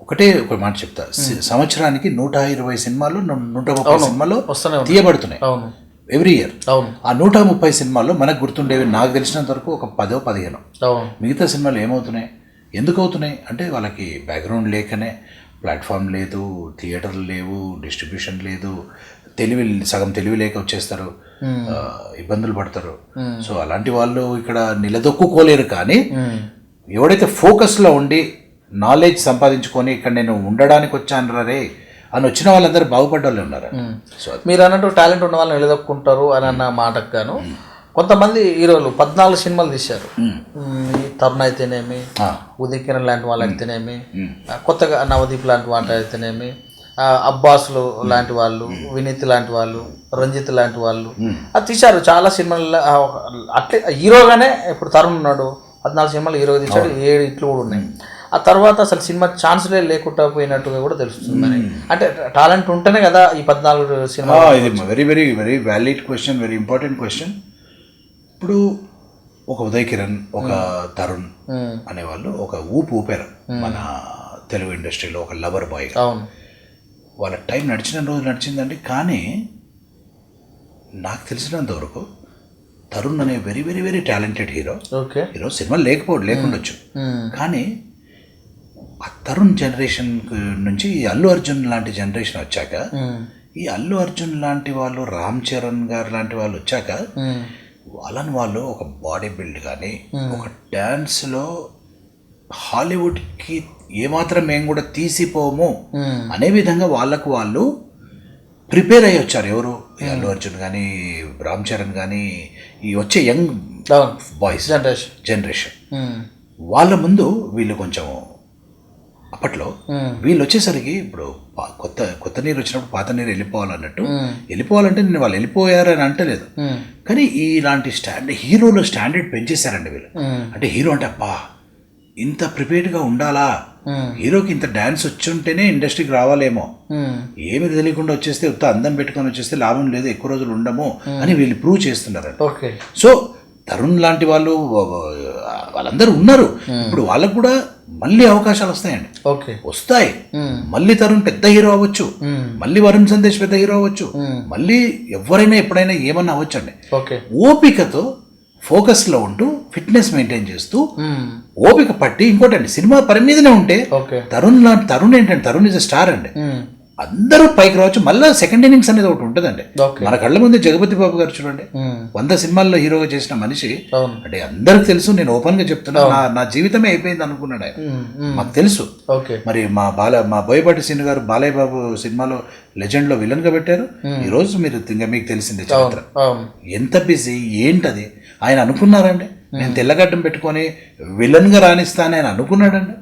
ఒక మాట చెప్తా, సంవత్సరానికి 120 సినిమాలు 130 సినిమాలు తీయబడుతున్నాయి ఎవ్రీ ఇయర్. ఆ 130 సినిమాల్లో మనకు గుర్తుండేవి నాకు తెలిసినంత వరకు ఒక 10-15. మిగతా సినిమాలు ఏమవుతున్నాయి, ఎందుకు అవుతున్నాయి అంటే వాళ్ళకి బ్యాక్గ్రౌండ్ లేకనే. ప్లాట్ఫామ్ లేదు, థియేటర్లు లేవు, డిస్ట్రిబ్యూషన్ లేదు, సగం తెలివి లేక వచ్చేస్తారు, ఇబ్బందులు పడతారు. సో అలాంటి వాళ్ళు ఇక్కడ నిలదొక్కుకోలేరు. కానీ ఎవడైతే ఫోకస్లో ఉండి నాలెడ్జ్ సంపాదించుకొని ఇక్కడ నేను ఉండడానికి వచ్చాను రే అని వచ్చిన వాళ్ళందరూ బాగుపడ్డ వాళ్ళు ఉన్నారు. సో మీరు అన్నట్టు టాలెంట్ ఉన్న వాళ్ళని నిలదొక్కుంటారు అని అన్న మాటకు గాను కొంతమంది హీరోలు 14 సినిమాలు తీశారు. తరుణ్ అయితేనేమి, ఉదిత్ కిరణ్ లాంటి వాళ్ళు అయితేనేమి, కొత్తగా నవదీప్ లాంటి వాళ్ళు అయితేనేమి, అబ్బాసులు లాంటి వాళ్ళు, వినీత్ లాంటి వాళ్ళు, రంజిత్ లాంటి వాళ్ళు అది తీశారు చాలా సినిమాల్లో. అట్లే హీరోగానే ఇప్పుడు తరుణ్ ఉన్నాడు, 14 సినిమాలు హీరోగా తీశాడు, 7 ఇట్లు కూడా ఉన్నాయి. ఆ తర్వాత అసలు సినిమా ఛాన్స్లే లేకుండా పోయినట్టుగా కూడా తెలుస్తుంది. మరి అంటే టాలెంట్ ఉంటేనే కదా ఈ 14 సినిమాలు. ఇది very very very valid question, very important question. ఇప్పుడు ఒక ఉదయ్ కిరణ్, ఒక తరుణ్ అనేవాళ్ళు ఒక ఊపారు మన తెలుగు ఇండస్ట్రీలో, ఒక లవర్ బాయ్. వాళ్ళ టైం నడిచిన రోజు నడిచిందండి. కానీ నాకు తెలిసినంత వరకు తరుణ్ అనే very very very talented hero. ఈరోజు సినిమాలు లేకుండొచ్చు, కానీ ఆ తరుణ్ జనరేషన్ నుంచి అల్లు అర్జున్ లాంటి జనరేషన్ వచ్చాక, ఈ అల్లు అర్జున్ లాంటి వాళ్ళు, రామ్ చరణ్ గారు లాంటి వాళ్ళు వచ్చాక వాళ్ళు ఒక బాడీ బిల్డ్ కానీ, ఒక డ్యాన్స్లో హాలీవుడ్కి ఏమాత్రం మేము కూడా తీసిపోము అనే విధంగా వాళ్ళు ప్రిపేర్ అయ్యి వచ్చారు. ఎవరు? అల్లు అర్జున్ కానీ, రామ్ చరణ్ కానీ, ఈ వచ్చే యంగ్ బాయ్స్ జనరేషన్ వాళ్ళ ముందు వీళ్ళు కొంచెం అప్పట్లో వీళ్ళు వచ్చేసరికి ఇప్పుడు కొత్త నీరు వచ్చినప్పుడు పాత నీరు వెళ్ళిపోవాలన్నట్టు వెళ్ళిపోవాలంటే నేను వాళ్ళు వెళ్ళిపోయారని అంటలేదు, కానీ ఇలాంటి హీరోలో స్టాండర్డ్ పెంచేశారండి వీళ్ళు. అంటే హీరో అంటే అబ్బా ఇంత ప్రిపేర్డ్గా ఉండాలా, హీరోకి ఇంత డాన్స్ వచ్చుంటేనే ఇండస్ట్రీకి రావాలేమో, ఏమి తెలియకుండా వచ్చేస్తే ఉత్త అందం పెట్టుకొని వచ్చేస్తే లాభం లేదు, ఎక్కువ రోజులు ఉండము అని వీళ్ళు ప్రూవ్ చేస్తున్నారండి. సో తరుణ్ లాంటి వాళ్ళు వాళ్ళందరూ ఉన్నారు. ఇప్పుడు వాళ్ళకు కూడా మళ్ళీ అవకాశాలు వస్తాయండి, వస్తాయి. మళ్ళీ తరుణ్ పెద్ద హీరో అవ్వచ్చు, మళ్ళీ వరుణ్ సందేశ్ పెద్ద హీరో అవ్వచ్చు, మళ్ళీ ఎవరైనా ఎప్పుడైనా ఏమన్నా అవ్వచ్చు అండి. ఓపికతో ఫోకస్ లో ఉంటూ ఫిట్నెస్ మెయింటైన్ చేస్తూ ఓపిక పట్టి, ఇంకోటండి సినిమా పని మీదనే ఉంటే తరుణ్ ఏంటంటే తరుణ్ ఇస్ స్టార్ అండి, అందరూ పైకి రావచ్చు. మళ్ళీ సెకండ్ ఇన్నింగ్స్ అనేది ఒకటి ఉంటుందండి. మన కళ్ళ ముందు జగపతి బాబు గారు చూడండి, 100 సినిమాల్లో హీరోగా చేసిన మనిషి అంటే అందరికి తెలుసు. నేను ఓపెన్ గా చెప్తున్నా, నా జీవితమే అయిపోయింది అనుకున్నాడు ఆయన, మాకు తెలుసు. మరి మా బోయపాటి సీన్ గారు బాలయ్య బాబు సినిమాలో లెజెండ్ లో విలన్ గా పెట్టారు. ఈ రోజు మీరు మీకు తెలిసిందే చరిత్ర, ఎంత బిజీ ఏంటది. ఆయన అనుకున్నారండి నేను తెల్లగడ్డం పెట్టుకొని విలన్ గా రాణిస్తానని ఆయన అనుకున్నాడండి.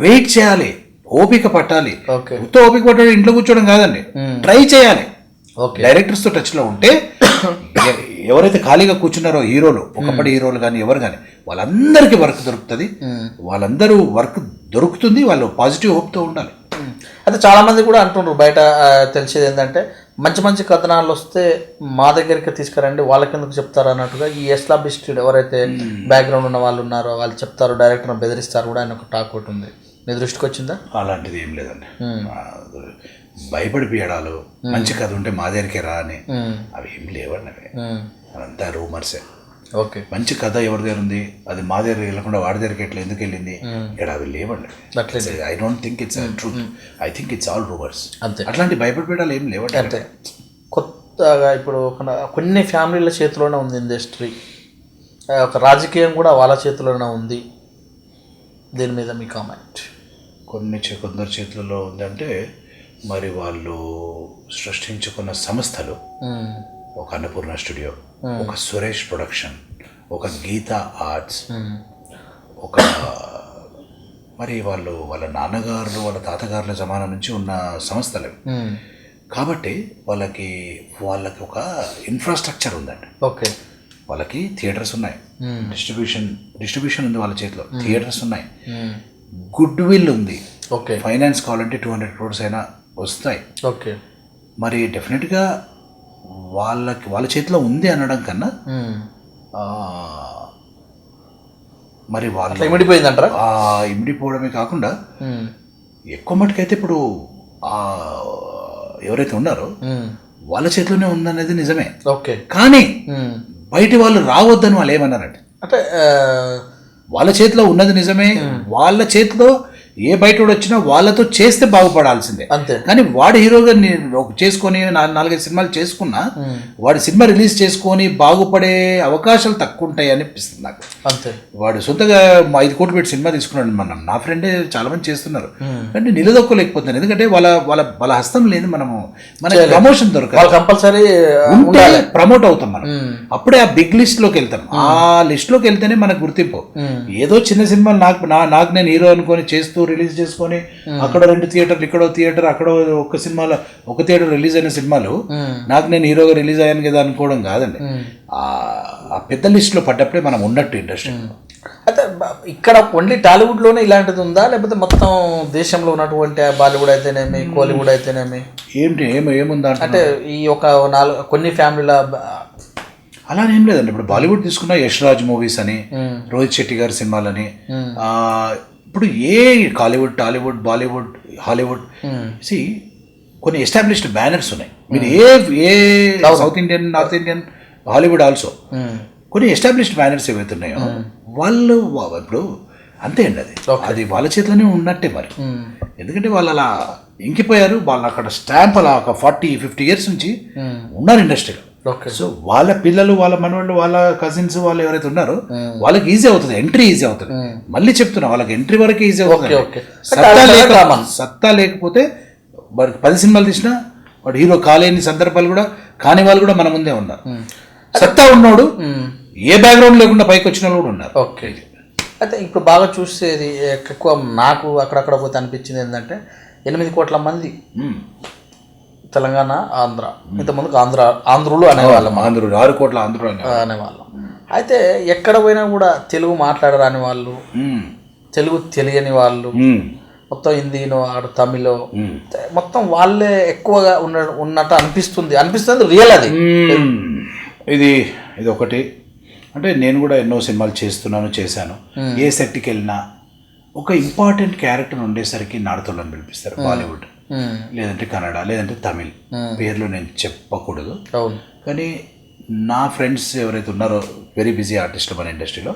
వెయిట్ చేయాలి, ఓపిక పట్టాలి. ఓపిక పట్టాలి ఇంట్లో కూర్చోవడం కాదండి, ట్రై చేయాలి. డైరెక్టర్స్ తో టచ్ లో ఉంటే ఎవరైతే ఖాళీగా కూర్చున్నారో హీరోలు, ఒకప్పటి హీరోలు కానీ ఎవరు కానీ వాళ్ళందరికీ వర్క్ దొరుకుతుంది, వాళ్ళందరూ వర్క్ దొరుకుతుంది. వాళ్ళు పాజిటివ్ హోప్ తో ఉండాలి. అయితే చాలా మంది కూడా అంటున్నారు బయట తెలిసేది ఏంటంటే మంచి మంచి కథనాలు వస్తే మా దగ్గరికి తీసుకురండి, వాళ్ళకి ఎందుకు చెప్తారు అన్నట్టుగా ఈ ఎస్టాబ్లిష్డ్ ఎవరైతే బ్యాక్గ్రౌండ్ ఉన్న వాళ్ళు ఉన్నారో వాళ్ళు చెప్తారు, డైరెక్టర్ బెదిరిస్తారు కూడా అని ఒక టాక్ ఒకటి ఉంది. మీ దృష్టికి వచ్చిందా? అలాంటిది ఏం లేదండి. భయపడిపోయాడాలు మంచి కథ ఉంటే మా దగ్గరికే రా అని అవి ఏం లేవండి. అవి అదంతా రూమర్సే. మంచి కథ ఎవరి దగ్గర ఉంది, అది మా దగ్గర వెళ్ళకుండా వాడి దగ్గరికి ఎట్లా ఎందుకు వెళ్ళింది, ఇక్కడ అవి లేవండి. I don't think it's truth, I think it's all rumours. అట్లాంటి భయపడిపోయాడాలు ఏం లేవండి. అంటే కొత్తగా ఇప్పుడు కొన్ని ఫ్యామిలీల చేతిలోనే ఉంది ఇండస్ట్రీ, ఒక రాజకీయం కూడా వాళ్ళ చేతిలోనే ఉంది. దీని మీద మీ కామెంట్? కొందరు చేతులలో ఉందంటే మరి వాళ్ళు సృష్టించుకున్న సంస్థలు, ఒక అన్నపూర్ణ స్టూడియో, ఒక సురేష్ ప్రొడక్షన్, ఒక గీతా ఆర్ట్స్, ఒక మరి వాళ్ళ నాన్నగారు వాళ్ళ తాతగారుల జమానా నుంచి ఉన్న సంస్థలు. కాబట్టి వాళ్ళకి ఒక ఇన్ఫ్రాస్ట్రక్చర్ ఉందండి. వాళ్ళకి థియేటర్స్ ఉన్నాయి, డిస్ట్రిబ్యూషన్ ఉంది వాళ్ళ చేతిలో, థియేటర్స్ ఉన్నాయి, గుడ్ విల్ ఉంది. ఫైనాన్స్ కావాలంటే 200 crores అయినా వస్తాయి. మరి డెఫినెట్గా వాళ్ళ చేతిలో ఉంది అనడం కన్నా మరి వాళ్ళు ఇమిడిపోయిందంటారా? ఇమిడిపోవడమే కాకుండా ఎక్కువ మటుకైతే ఇప్పుడు ఎవరైతే ఉన్నారో వాళ్ళ చేతిలోనే ఉందనేది నిజమే. కానీ బయట వాళ్ళు రావద్దని వాళ్ళు ఏమన్నారంటే, అంటే వాళ్ళ చేతిలో ఉన్నది నిజమే, వాళ్ళ చేతిలో ఏ బయట వచ్చినా వాళ్ళతో చేస్తే బాగుపడాల్సిందే. కానీ వాడు హీరోగా చేసుకొని 4-5 సినిమాలు చేసుకున్నా వాడు సినిమా రిలీజ్ చేసుకొని బాగుపడే అవకాశాలు తక్కువ ఉంటాయి అనిపిస్తుంది నాకు. వాడు సొంతగా 5 కోట్లు పెట్టి సినిమా తీసుకున్నాడు. నా ఫ్రెండే చాలా మంది చేస్తున్నారు, అంటే నిలదొక్కలేకపోతున్నారు. ఎందుకంటే వాళ్ళ హస్తం లేదు. మనకి ప్రమోషన్ దొరకాలి, కంపల్సరీ ప్రమోట్ అవుతాం మనం, అప్పుడే ఆ బిగ్ లిస్ట్ లోకి వెళ్తాం. ఆ లిస్ట్ లోకి వెళ్తేనే మనకు గుర్తింపు. ఏదో చిన్న సినిమాలు నాకు నేను హీరో అనుకొని చేస్తూ రిలీజ్ చేసుకొని అక్కడ 2 థియేటర్లు, ఇక్కడ థియేటర్, అక్కడ ఒక థియేటర్ రిలీజ్ అయిన సినిమాలు నాకు నేను హీరోగా రిలీజ్ అయ్యాను కదా అనుకోవడం కాదండి. ఆ పెద్ద లిస్ట్ లో పడ్డప్పుడే మనం ఉన్నట్టు ఇండస్ట్రీ. అయితే ఇక్కడ ఓన్లీ టాలీవుడ్ లోనే ఇలాంటిది ఉందా, లేకపోతే మొత్తం దేశంలో ఉన్నటువంటి బాలీవుడ్ అయితేనేమి, కోలీవుడ్ అయితేనేమి ఏముందా అంటే ఈ ఒక కొన్ని ఫ్యామిలీల అలానే ఏం లేదండి. ఇప్పుడు బాలీవుడ్ తీసుకున్న యష్ రాజ్ మూవీస్ అని, రోహిత్ శెట్టి గారి సినిమాలని, ఇప్పుడు ఏ కాలీవుడ్, టాలీవుడ్, బాలీవుడ్, హాలీవుడ్ కొన్ని ఎస్టాబ్లిష్డ్ బ్యానర్స్ ఉన్నాయి. మీరు ఏ south Indian, north Indian, Hollywood also కొన్ని ఎస్టాబ్లిష్డ్ బ్యానర్స్ ఏవైతే ఉన్నాయో వాళ్ళు ఇప్పుడు అంతే అండి. అది వాళ్ళ చేతిలోనే ఉన్నట్టే మరి. ఎందుకంటే వాళ్ళు అలా ఇంకిపోయారు, వాళ్ళు అక్కడ స్టాంప్ అలా ఒక 40-50 years నుంచి ఉన్నారు ఇండస్ట్రీలో. సో వాళ్ళ పిల్లలు, వాళ్ళ మనవాళ్ళు, వాళ్ళ కజిన్స్, వాళ్ళు ఎవరైతే ఉన్నారో వాళ్ళకి ఈజీ అవుతుంది, ఎంట్రీ ఈజీ అవుతుంది. మళ్ళీ చెప్తున్నా, వాళ్ళకి ఎంట్రీ వరకు ఈజీ అవుతుంది. సత్తా లేకపోతే వాడికి 10 సినిమాలు తీసినా వాడు హీరో కాలేని సందర్భాలు కూడా, కాని వాళ్ళు కూడా మన ముందే ఉన్నారు. సత్తా ఉన్నోడు ఏ బ్యాక్గ్రౌండ్ లేకుండా పైకి వచ్చిన వాళ్ళు కూడా ఉన్నారు. ఓకే. అయితే ఇప్పుడు బాగా చూసేది ఎక్కువ నాకు అక్కడక్కడ పోతే అనిపించింది ఏంటంటే 8 కోట్ల మంది తెలంగాణ, ఆంధ్ర, ఇంతకుముందుకు ఆంధ్రులు అనేవాళ్ళం, 6 కోట్ల ఆంధ్రులు అనేవాళ్ళం. అయితే ఎక్కడ పోయినా కూడా తెలుగు మాట్లాడరాని వాళ్ళు, తెలుగు తెలియని వాళ్ళు, మొత్తం హిందీనో తమిళో మొత్తం వాళ్ళే ఎక్కువగా ఉన్నట్టు అనిపిస్తుంది రియల్ అది. ఇది ఒకటి. అంటే నేను కూడా ఎన్నో సినిమాలు చేశాను. ఏ సెట్కి వెళ్ళినా ఒక ఇంపార్టెంట్ క్యారెక్టర్ ఉండేసరికి నాడుతోళ్ళని పిలిపిస్తారు. బాలీవుడ్, లేదంటే కన్నడ, లేదంటే తమిళ్. పేర్లు నేను చెప్పకూడదు, కానీ నా ఫ్రెండ్స్ ఎవరైతే ఉన్నారో వెరీ బిజీ ఆర్టిస్టులు మన ఇండస్ట్రీలో,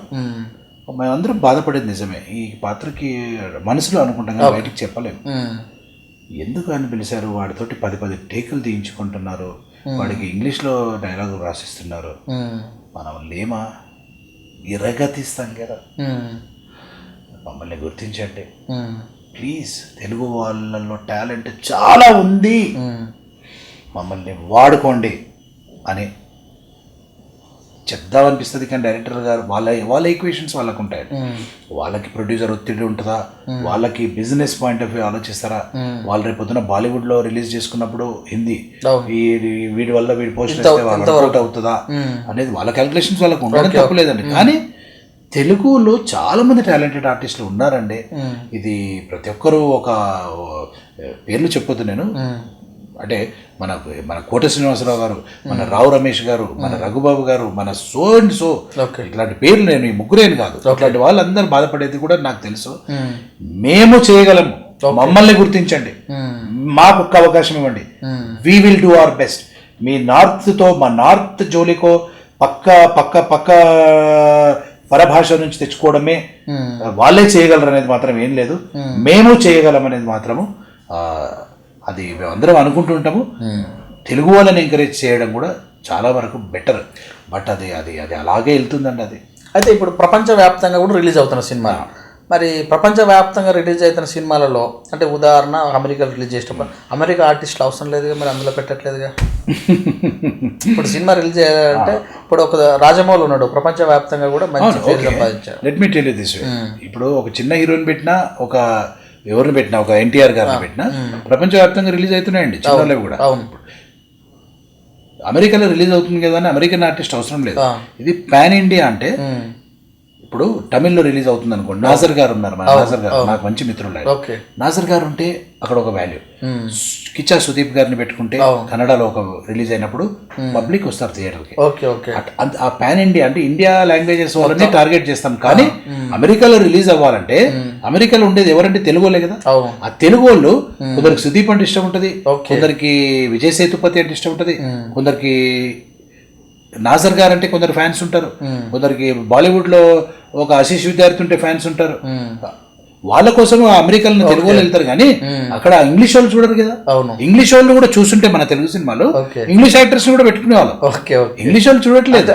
మేమందరం బాధపడేది నిజమే. ఈ పాత్రకి మనసులో అనుకుంటాం కానీ బయటికి చెప్పలేము. ఎందుకు అని పిలిచారు, వాడితోటి 10 టేకులు తీయించుకుంటున్నారు, వాడికి ఇంగ్లీష్లో డైలాగులు రాసిస్తున్నారు, మనం లేమా ఇరగతిస్తాం కదా. మమ్మల్ని గుర్తించండి ప్లీజ్. తెలుగు వాళ్ళలో టాలెంట్ చాలా ఉంది, మమ్మల్ని వాడుకోండి అని చెప్దామనిపిస్తుంది. కానీ డైరెక్టర్ గారు వాళ్ళ ఈక్వేషన్స్ వాళ్ళకు ఉంటాయి. వాళ్ళకి ప్రొడ్యూసర్ ఒత్తిడి ఉంటుందా, వాళ్ళకి బిజినెస్ పాయింట్ ఆఫ్ వ్యూ ఆలోచిస్తారా, వాళ్ళు రేపు పొద్దున బాలీవుడ్లో రిలీజ్ చేసుకున్నప్పుడు హిందీ వీడి వల్ల వీడి పోస్ట్ వర్కౌట్ అవుతుందా అనేది వాళ్ళ క్యాలిక్యులేషన్స్ వాళ్ళకు ఉండడం తప్పలేదండి. కానీ తెలుగులో చాలా మంది టాలెంటెడ్ ఆర్టిస్టులు ఉన్నారండి. ఇది ప్రతి ఒక్కరూ ఒక పేర్లు చెప్పొద్దు నేను, అంటే మన కోట శ్రీనివాసరావు గారు, మన రావు రమేష్ గారు, మన రఘుబాబు గారు, మన సో అండ్ సో, ఇట్లాంటి పేర్లు నేను ఈ ముగ్గురేని కాదు, ఇట్లాంటి వాళ్ళందరూ బాధపడేది కూడా నాకు తెలుసు. మేము చేయగలము, మమ్మల్ని గుర్తించండి, మాకు ఒక్క అవకాశం ఇవ్వండి, we will do our best. మీ నార్త్తో మా నార్త్ జోలికో పక్క పరభాష నుంచి తెచ్చుకోవడమే వాళ్ళే చేయగలరు అనేది మాత్రం ఏం లేదు, మేము చేయగలం అనేది మాత్రము అది మేమందరం అనుకుంటుంటాము. తెలుగు వాళ్ళని ఎంకరేజ్ చేయడం కూడా చాలా వరకు బెటర్. బట్ అది అలాగే వెళ్తుందండి అది. అయితే ఇప్పుడు ప్రపంచవ్యాప్తంగా కూడా రిలీజ్ అవుతున్న సినిమా, మరి ప్రపంచవ్యాప్తంగా రిలీజ్ అవుతున్న సినిమాలలో అంటే ఉదాహరణ అమెరికా రిలీజ్ చేసేటప్పుడు అమెరికా ఆర్టిస్టులు అవసరం లేదుగా, మరి అందులో పెట్టట్లేదుగా. ఇప్పుడు సినిమా రిలీజ్ చేయాలంటే ఇప్పుడు ఒక రాజమౌళి ఉన్నాడు, ప్రపంచవ్యాప్తంగా కూడా మంచి పేరు సంపాదించాడు. Let me tell you this way, ఇప్పుడు ఒక చిన్న హీరోని పెట్టినా, ఎవరిని పెట్టినా, ఒక ఎన్టీఆర్ గారిని పెట్టినా ప్రపంచవ్యాప్తంగా రిలీజ్ అవుతున్నాయండి చిన్నవి కూడా. అమెరికాలో రిలీజ్ అవుతుంది కదా అని అమెరికన్ ఆర్టిస్ట్ అవసరం లేదు. ఇది పాన్ ఇండియా. అంటే ఇప్పుడు తమిళ్లో రిలీజ్ అవుతుంది అనుకోండి, నాజర్ గారు ఉన్నారు, నాజర్ గారు నాకు మంచి మిత్రులు. నాజర్ గారు ఉంటే అక్కడ ఒక వాల్యూ. కిచ్చా సుదీప్ గారిని పెట్టుకుంటే కన్నడలో ఒక రిలీజ్ అయినప్పుడు పబ్లిక్ వస్తారు థియేటర్కి. ఆ పాన్ ఇండియా అంటే ఇండియా లాంగ్వేజెస్ వాళ్ళని టార్గెట్ చేస్తాం. కానీ అమెరికాలో రిలీజ్ అవ్వాలంటే అమెరికాలో ఉండేది ఎవరంటే తెలుగు వాళ్ళే కదా. ఆ తెలుగు వాళ్ళు కొందరికి సుదీప్ అంటే ఇష్టం ఉంటుంది, కొందరికి విజయ్ సేతుపతి అంటే ఇష్టం ఉంటుంది, కొందరికి నాజర్ గారు అంటే కొందరు ఫ్యాన్స్ ఉంటారు, కొందరికి బాలీవుడ్లో ఒక ఆశీష్ విద్యార్థి ఉంటే ఫ్యాన్స్ ఉంటారు. వాళ్ళ కోసం అమెరికాలో తెలుగు వాళ్ళు వెళ్తారు, కానీ అక్కడ ఇంగ్లీష్ వాళ్ళు చూడరు కదా. ఇంగ్లీష్ వాళ్ళు కూడా చూస్తుంటే మన తెలుగు సినిమాలు ఇంగ్లీష్ యాక్టర్స్ కూడా పెట్టుకునే వాళ్ళు, ఇంగ్లీష్ వాళ్ళు చూడట్లేదు.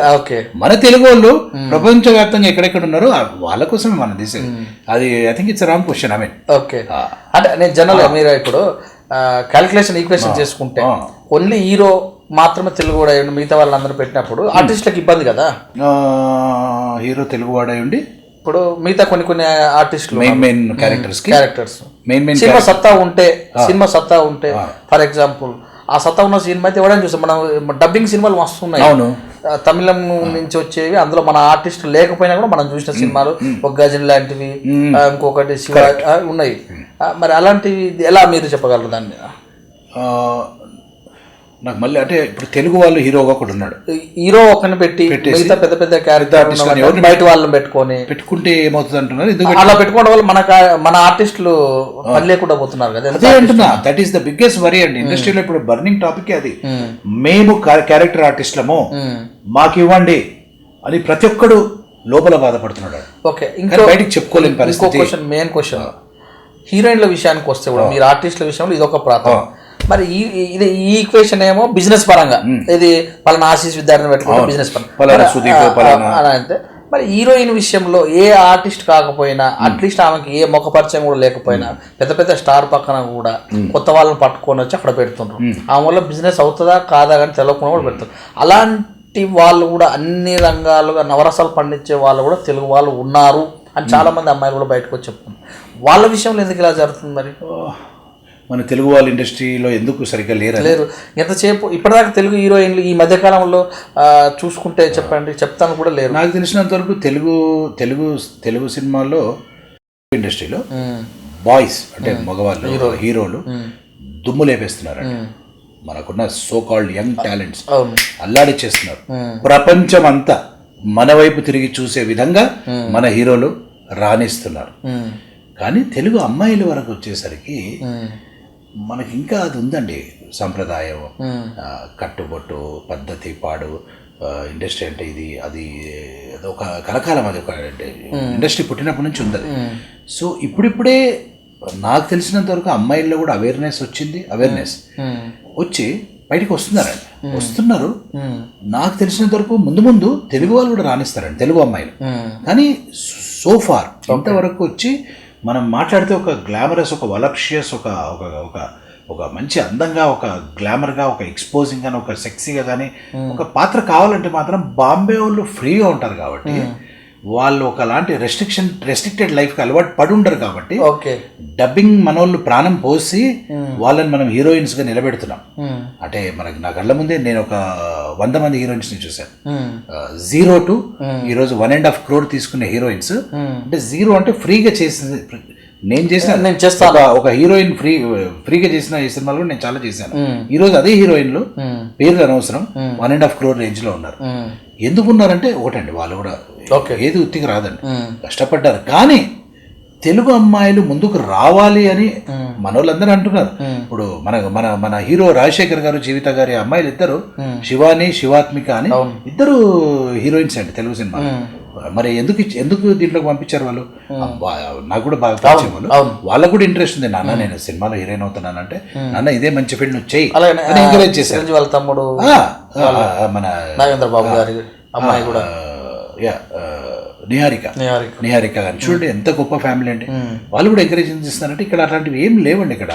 మన తెలుగు వాళ్ళు ప్రపంచవ్యాప్తంగా ఎక్కడెక్కడ ఉన్నారో వాళ్ళ కోసం మనం తీసేది. అది I think it's wrong question. I mean అంటే నేను జనరల్ మీరు ఇప్పుడు క్యాలిక్యులేషన్ ఈక్వేషన్ చేసుకుంటే ఓన్లీ హీరో మాత్రమే తెలుగు వాడు అయ్యండి, మిగతా వాళ్ళందరూ పెట్టినప్పుడు ఆర్టిస్టులకు ఇబ్బంది కదా. హీరో తెలుగు వాడు అయ్యండి, ఇప్పుడు మిగతా కొన్ని ఆర్టిస్టులు మెయిన్ క్యారెక్టర్స్ సినిమా సత్తా ఉంటే ఫర్ ఎగ్జాంపుల్ ఆ సత్తా ఉన్న సినిమా అయితే ఎవరైనా చూస్తాం. మనం డబ్బింగ్ సినిమాలు వస్తున్నాయి, తమిళం నుంచి వచ్చేవి, అందులో మన ఆర్టిస్ట్ లేకపోయినా కూడా మనం చూసిన సినిమాలు ఒక గజని లాంటివి, ఇంకొకటి శివ ఉన్నాయి. మరి అలాంటివి ఎలా మీరు చెప్పగలరు దాన్ని? నాకు మళ్ళీ అంటే ఇప్పుడు తెలుగు వాళ్ళు హీరోగా ఒకటి ఉన్నాడు, హీరో ఒకరిని పెట్టేసి పెద్ద క్యారెక్టర్ బయట వాళ్ళని పెట్టుకుంటే ఏమవుతుంది అంటున్నారు. అలా పెట్టుకోవడం వల్ల మన ఆర్టిస్టులు పని లేకుండా పోతున్నారు కదా. అదే అంటున్నా, that is the biggest worry అండి ఇండస్ట్రీలో. ఇప్పుడు బర్నింగ్ టాపిక్ అది. మేము క్యారెక్టర్ ఆర్టిస్టులము, మాకు ఇవ్వండి అని ప్రతి ఒక్కడు లోపల బాధపడుతున్నాడు. ఓకే, ఇంకా బయటికి చెప్పుకోలేని పరిస్థితి. మెయిన్ క్వశ్చన్ హీరోయిన్ల విషయానికి వస్తే కూడా మీరు ఆర్టిస్టుల విషయంలో ఇది ఒక ప్రాంతం. మరి ఈ ఈక్వేషన్ ఏమో బిజినెస్ పరంగా, ఇది పలానా ఆశీష్ విద్యార్థిని పెట్టుకుంటే బిజినెస్ పరంగా అంటే, మరి హీరోయిన్ విషయంలో ఏ ఆర్టిస్ట్ కాకపోయినా అట్లీస్ట్ ఆమెకి ఏ ముఖ పరిచయం కూడా లేకపోయినా పెద్ద స్టార్ పక్కన కూడా కొత్త వాళ్ళని పట్టుకొని వచ్చి అక్కడ పెడుతుండ్రు. ఆమె వల్ల బిజినెస్ అవుతుందా కాదా కానీ తెలియకుండా కూడా పెడుతుంది. అలాంటి అలాంటి వాళ్ళు కూడా అన్ని రంగాలుగా నవరసాలు పండించే వాళ్ళు కూడా తెలుగు వాళ్ళు ఉన్నారు అని చాలామంది అమ్మాయిలు కూడా బయటకు వచ్చి చెప్తున్నారు. వాళ్ళ విషయంలో ఎందుకు ఇలా జరుగుతుంది మరి? మన తెలుగు వాళ్ళ ఇండస్ట్రీలో ఎందుకు సరిగ్గా లేరు? ఎంతసేపు ఇప్పటిదాకా తెలుగు హీరోయిన్లు ఈ మధ్యకాలంలో చూసుకుంటే చెప్తాను కూడా లేరు. నాకు తెలిసినంత వరకు తెలుగు సినిమాల్లో ఇండస్ట్రీలో బాయ్స్ అంటే మగవాళ్ళు హీరోలు దుమ్ము లేపేస్తున్నారండి. మనకున్న సో కాల్డ్ యంగ్ టాలెంట్స్ అల్లాడిచ్చేస్తున్నారు. ప్రపంచం అంతా మన వైపు తిరిగి చూసే విధంగా మన హీరోలు రాణిస్తున్నారు. కానీ తెలుగు అమ్మాయిల వరకు వచ్చేసరికి మనకి ఇంకా అది ఉందండి, సంప్రదాయం, కట్టుబొట్టు, పద్ధతి, పాడు, ఇండస్ట్రీ అంటే ఇది అది ఒక కలకాలం, అది ఒక ఇండస్ట్రీ పుట్టినప్పటి నుంచి ఉంది. సో ఇప్పుడిప్పుడే నాకు తెలిసినంత వరకు అమ్మాయిల్లో కూడా అవేర్నెస్ వచ్చి బయటకు వస్తున్నారు. నాకు తెలిసినంత వరకు ముందు తెలుగు వాళ్ళు కూడా రాణిస్తారండి, తెలుగు అమ్మాయిలు. కానీ సో ఫార్ ఇంతవరకు వచ్చి మనం మాట్లాడితే ఒక గ్లామరస్, ఒక వలప్షియస్, ఒక మంచి అందంగా, ఒక గ్లామర్గా, ఒక ఎక్స్పోజింగ్ కానీ, ఒక సెక్సీగా కానీ ఒక పాత్ర కావాలంటే మాత్రం బాంబే వాళ్ళు ఫ్రీగా ఉంటారు కాబట్టి, వాళ్ళు ఒకలాంటి రెస్ట్రిక్టెడ్ లైఫ్కి అలవాటు పడి ఉండరు కాబట్టి డబ్బింగ్ మనోళ్ళు ప్రాణం పోసి వాళ్ళని మనం హీరోయిన్స్గా నిలబెడుతున్నాం. అంటే మనకి నా కళ్ళ ముందే నేను ఒక 100 మంది హీరోయిన్స్ని చూశాను. 0 to ఈరోజు 1.5 crore తీసుకునే హీరోయిన్స్. అంటే 0 అంటే ఫ్రీగా చేసింది. నేను చేస్తాను ఒక హీరోయిన్ ఫ్రీగా చేసిన ఈ సినిమాలు నేను చాలా చేశాను. ఈరోజు అదే హీరోయిన్లు పేర్లు అనవసరం 1.5 crore రేంజ్లో ఉన్నారు. ఎందుకున్నారంటే ఒకటండి, వాళ్ళు కూడా ఏది ఉత్తికి రాదండి, కష్టపడ్డారు. కానీ తెలుగు అమ్మాయిలు ముందుకు రావాలి అని మనోళ్ళందరూ అంటున్నారు. ఇప్పుడు మన హీరో రాజశేఖర్ గారు, జీవిత గారి అమ్మాయిలు ఇద్దరు, శివాని, శివాత్మిక అని ఇద్దరు హీరోయిన్స్ అండి తెలుగు సినిమా. మరి ఎందుకు దీంట్లోకి పంపించారు వాళ్ళు? నాకు కూడా బాగా పరిచయం వాళ్ళు. వాళ్ళకు కూడా ఇంట్రెస్ట్ ఉంది. నాన్న నేను సినిమాలో హీరోయిన్ అవుతున్నానంటే, నాన్న ఇదే మంచి ఫీల్డ్ నువ్వు చెయ్యి అని ఎంకరేజ్ చేశారు. వాళ్ళ తమ్ముడు మన నాగేంద్ర బాబు గారి అమ్మాయి కూడా నిహారిక గారు చూడండి, ఎంత గొప్ప ఫ్యామిలీ అండి. వాళ్ళు కూడా ఎంకరేజ్ చేస్తున్నారంటే ఇక్కడ అట్లాంటివి ఏం లేవండి. ఇక్కడ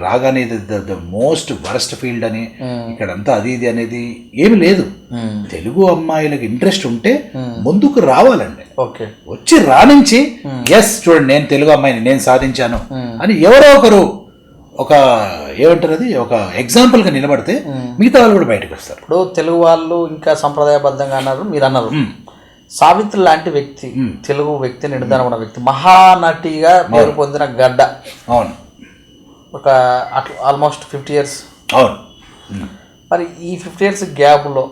రాగానే ద మోస్ట్ వరస్ట్ ఫీల్డ్ అని ఇక్కడ అంతా అది ఇది అనేది ఏమి లేదు. తెలుగు అమ్మాయిలకు ఇంట్రెస్ట్ ఉంటే ముందుకు రావాలండి, వచ్చి రాణించి ఎస్ చూడండి నేను తెలుగు అమ్మాయిని నేను సాధించాను అని ఎవరో ఒకరు ఒక ఏమంటారు అది ఒక ఎగ్జాంపుల్గా నిలబడితే మిగతా వాళ్ళు కూడా బయటకు వస్తారు. ఇప్పుడు తెలుగు వాళ్ళు ఇంకా సంప్రదాయబద్ధంగా అన్నారు, మీరు అన్నారు. సావిత్రి లాంటి వ్యక్తి, తెలుగు వ్యక్తి, నిర్ధారణ ఉన్న వ్యక్తి, మహానటిగా పేరు పొందిన గడ్డ. అవును, ఒక ఆల్మోస్ట్ 50 years. అవును. మరి ఈ 50 years గ్యాప్లో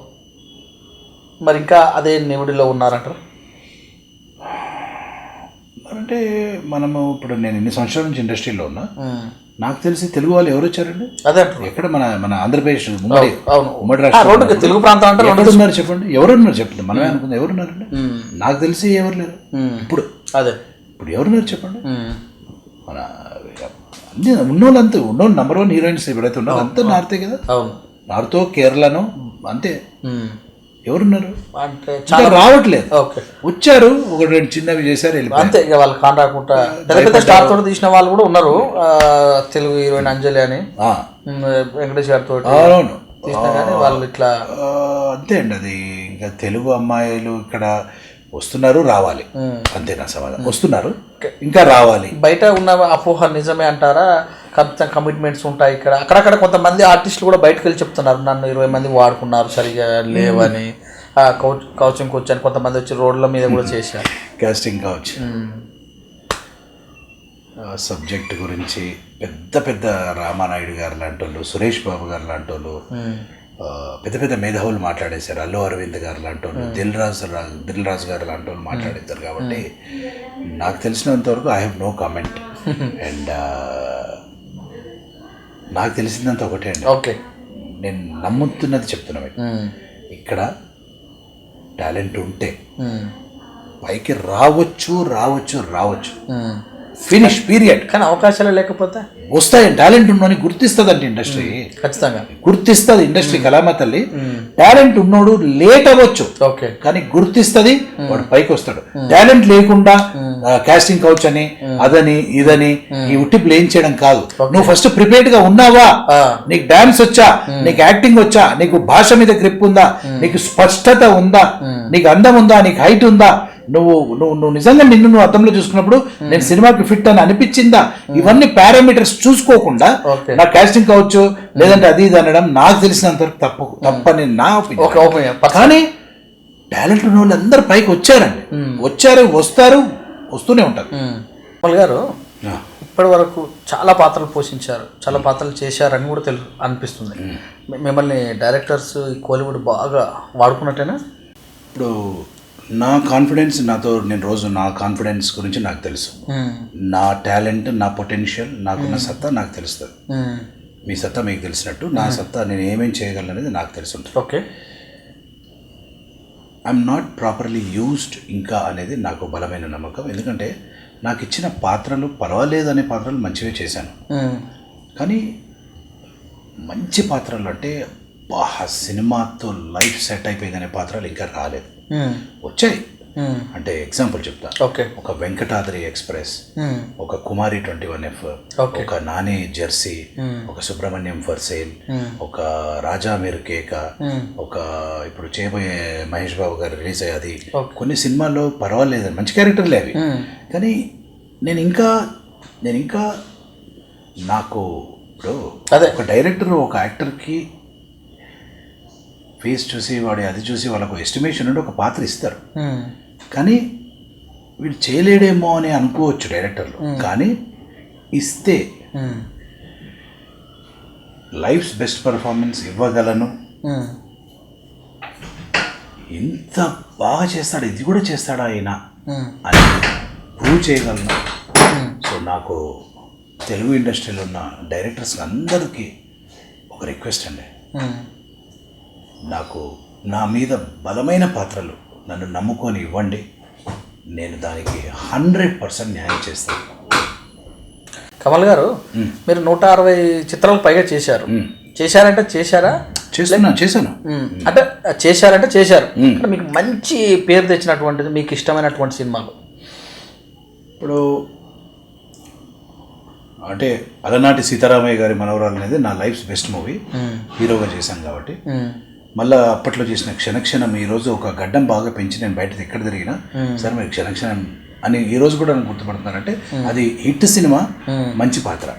మరి ఇంకా అదే నిమిడిలో ఉన్నారంటారు? అంటే మనము ఇప్పుడు నేను ఇన్ని సంవత్సరాల నుంచి ఇండస్ట్రీలో ఉన్నా, నాకు తెలిసి తెలుగు వాళ్ళు ఎవరు వచ్చారండి? అదే ఎక్కడ మన ఆంధ్రప్రదేశ్ ఉమ్మడి రాష్ట్రం తెలుగు ప్రాంతం అంటే ఎవరున్నారు చెప్పండి? ఎవరున్నారు చెప్పండి? మనమే అనుకుందాం ఎవరున్నారండి? నాకు తెలిసి ఎవరు లేరు. ఇప్పుడు ఎవరున్నారు చెప్పండి? మన అన్ని ఉన్నోళ్ళు నంబర్ 1 హీరోయిన్స్ ఎప్పుడైతే ఉన్నారో అంతా నార్తే కదా. నార్తో, కేరళను అంతే. ఎవరున్నారు అంటే రావట్లేదు. వచ్చారు, 1-2 చిన్నవి చేశారు, అంతే. ఇక వాళ్ళు కాన్ రాకుండా పెద్ద స్టార్ తోటి తీసిన వాళ్ళు కూడా ఉన్నారు. తెలుగు హీరోయిన్ అంజలి అని, వెంకటేష్ గారితో తీసిన కానీ వాళ్ళు ఇట్లా అంతే అండి. అది ఇంకా తెలుగు అమ్మాయిలు ఇక్కడ వస్తున్నారు, రావాలి, అంతే నా సమాధానం. వస్తున్నారు, ఇంకా రావాలి. బయట ఉన్న అపోహ నిజమే అంటారా? ఖచ్చితంగా కమిట్మెంట్స్ ఉంటాయి ఇక్కడ. అక్కడక్కడ కొంతమంది ఆర్టిస్టులు కూడా బయటకు వెళ్ళి చెప్తున్నారు, నన్ను 20 మంది వాడుకున్నారు, సరిగా లేవని, కౌచింగ్ కోచ్ అని కొంతమంది వచ్చి రోడ్ల మీద కూడా చేశారు. కాస్టింగ్ కౌచ్ సబ్జెక్ట్ గురించి పెద్ద రామానాయుడు గారు లాంటి వాళ్ళు, సురేష్ బాబు గారు లాంటి వాళ్ళు, పెద్ద మేధావులు మాట్లాడేశారు. అల్లు అరవింద్ గారు లాంటి వాళ్ళు, దిల్ రాజు గారు లాంటి వాళ్ళు మాట్లాడేశారు. కాబట్టి నాకు తెలిసినంత వరకు I have no comment. And నాకు తెలిసిందంత ఒకటే అండి, నేను నమ్ముతున్నది చెప్తున్నా. ఇక్కడ టాలెంట్ ఉంటే పైకి రావచ్చు. Finish period. కానీ అవకాశాలు లేకపోతే వస్తాయి, టాలెంట్ ఉన్నోని గుర్తిస్తుందండి ఇండస్ట్రీ, ఖచ్చితంగా గుర్తిస్తుంది ఇండస్ట్రీ. కళామ తల్లి టాలెంట్ ఉన్నోడు లేట్ అవ్వచ్చు ఓకే కానీ గుర్తిస్తుంది, వాడు పైకి వస్తాడు. టాలెంట్ లేకుండా కాస్టింగ్ కౌచ్ అని అదని ఇదని ఈ ఉట్టి ప్లేన్ చేయడం కాదు. నువ్వు ఫస్ట్ ప్రిపేర్డ్ గా ఉన్నావా, నీకు డాన్స్ వచ్చా, నీకు యాక్టింగ్ వచ్చా, నీకు భాష మీద గ్రిప్ ఉందా, నీకు స్పష్టత ఉందా, నీకు అందం ఉందా, నీకు హైట్ ఉందా, నువ్వు నువ్వు నువ్వు నిజంగా నిన్ను నువ్వు అర్థంలో చూసుకున్నప్పుడు నేను సినిమాకి ఫిట్ అని అనిపించిందా, ఇవన్నీ పారామీటర్స్ చూసుకోకుండా నా కాస్టింగ్ కావచ్చు లేదంటే అది ఇది అనడం నాకు తెలిసినంత వరకు తప్పని నా ఒపీనియన్. కానీ టాలెంట్ ఉన్న వాళ్ళు అందరు పైకి వచ్చారండి, వస్తారు, వస్తూనే ఉంటారు. గారు ఇప్పటి వరకు చాలా పాత్రలు పోషించారు, చాలా పాత్రలు చేశారని కూడా అనిపిస్తుంది. మిమ్మల్ని డైరెక్టర్స్ కోలీవుడ్ బాగా వాడుకున్నట్టేనా? ఇప్పుడు నా కాన్ఫిడెన్స్ నాతో, నేను రోజు నా కాన్ఫిడెన్స్ గురించి నాకు తెలుసు, నా టాలెంట్, నా పొటెన్షియల్, నాకున్న సత్తా నాకు తెలుస్తుంది. మీ సత్తా మీకు తెలిసినట్టు నా సత్తా నేను ఏమేం చేయగలను అనేది నాకు తెలుసుంటుంది. Okay, I'm not properly used ఇంకా అనేది నాకు బలమైన నమ్మకం. ఎందుకంటే నాకు ఇచ్చిన పాత్రలు పర్వాలేదు అనే పాత్రలు మంచివే చేశాను, కానీ మంచి పాత్రలు అంటే సినిమాతో లైఫ్ సెట్ అయిపోయింది అనే పాత్రలు ఇంకా రాలేదు, వచ్చాయి. అంటే ఎగ్జాంపుల్ చెప్తా, ఒక వెంకటాద్రి ఎక్స్ప్రెస్, ఒక కుమారి 21F, ఒక నాని జెర్సీ, ఒక సుబ్రహ్మణ్యం ఫర్ సేల్, ఒక రాజా మీరు కేక, ఒక ఇప్పుడు చేయబోయే మహేష్ బాబు గారు రిలీజ్ అయ్యేది. కొన్ని సినిమాల్లో పర్వాలేదు, మంచి క్యారెక్టర్లే అవి. కానీ నేను ఇంకా నాకు ఇప్పుడు ఒక డైరెక్టర్ ఒక యాక్టర్కి ఫేస్ చూసి వాడి అది చూసి వాళ్ళకు ఎస్టిమేషన్ ఉండి ఒక పాత్ర ఇస్తారు, కానీ వీడు చేయలేడేమో అని అనుకోవచ్చు డైరెక్టర్లు. కానీ ఇస్తే లైఫ్స్ బెస్ట్ పర్ఫార్మెన్స్ ఇవ్వగలను, ఇంత బాగా చేస్తాడు, ఇది కూడా చేస్తాడా ఆయన అని ప్రూవ్ చేయగలను. సో నాకు తెలుగు ఇండస్ట్రీలో ఉన్న డైరెక్టర్స్ అందరికీ ఒక రిక్వెస్ట్ అండి, నాకు నా మీద బలమైన పాత్రలు నన్ను నమ్ముకొని ఇవ్వండి, నేను దానికి 100% న్యాయం చేస్తాను. కమల్ గారు, మీరు 160 చిత్రాలు పైగా చేశారు. చేశారంటే చేశారా? చేశాను అంటే చేశారంటే చేశారు. మీకు మంచి పేరు తెచ్చినటువంటిది, మీకు ఇష్టమైనటువంటి సినిమాలు? ఇప్పుడు అంటే అలనాటి సీతారామయ్య గారి మనవరాలు అనేది నా లైఫ్స్ బెస్ట్ మూవీ, హీరోగా చేశాను కాబట్టి. మళ్ళీ అప్పట్లో చేసిన క్షణక్షణం, ఈరోజు ఒక గడ్డం బాగా పెంచి నేను బయట ఎక్కడ తిరిగినా సరే మీరు క్షణక్షణం అని ఈరోజు కూడా నన్ను గుర్తుపడుతున్నారంటే అది హిట్ సినిమా, మంచి పాత్ర.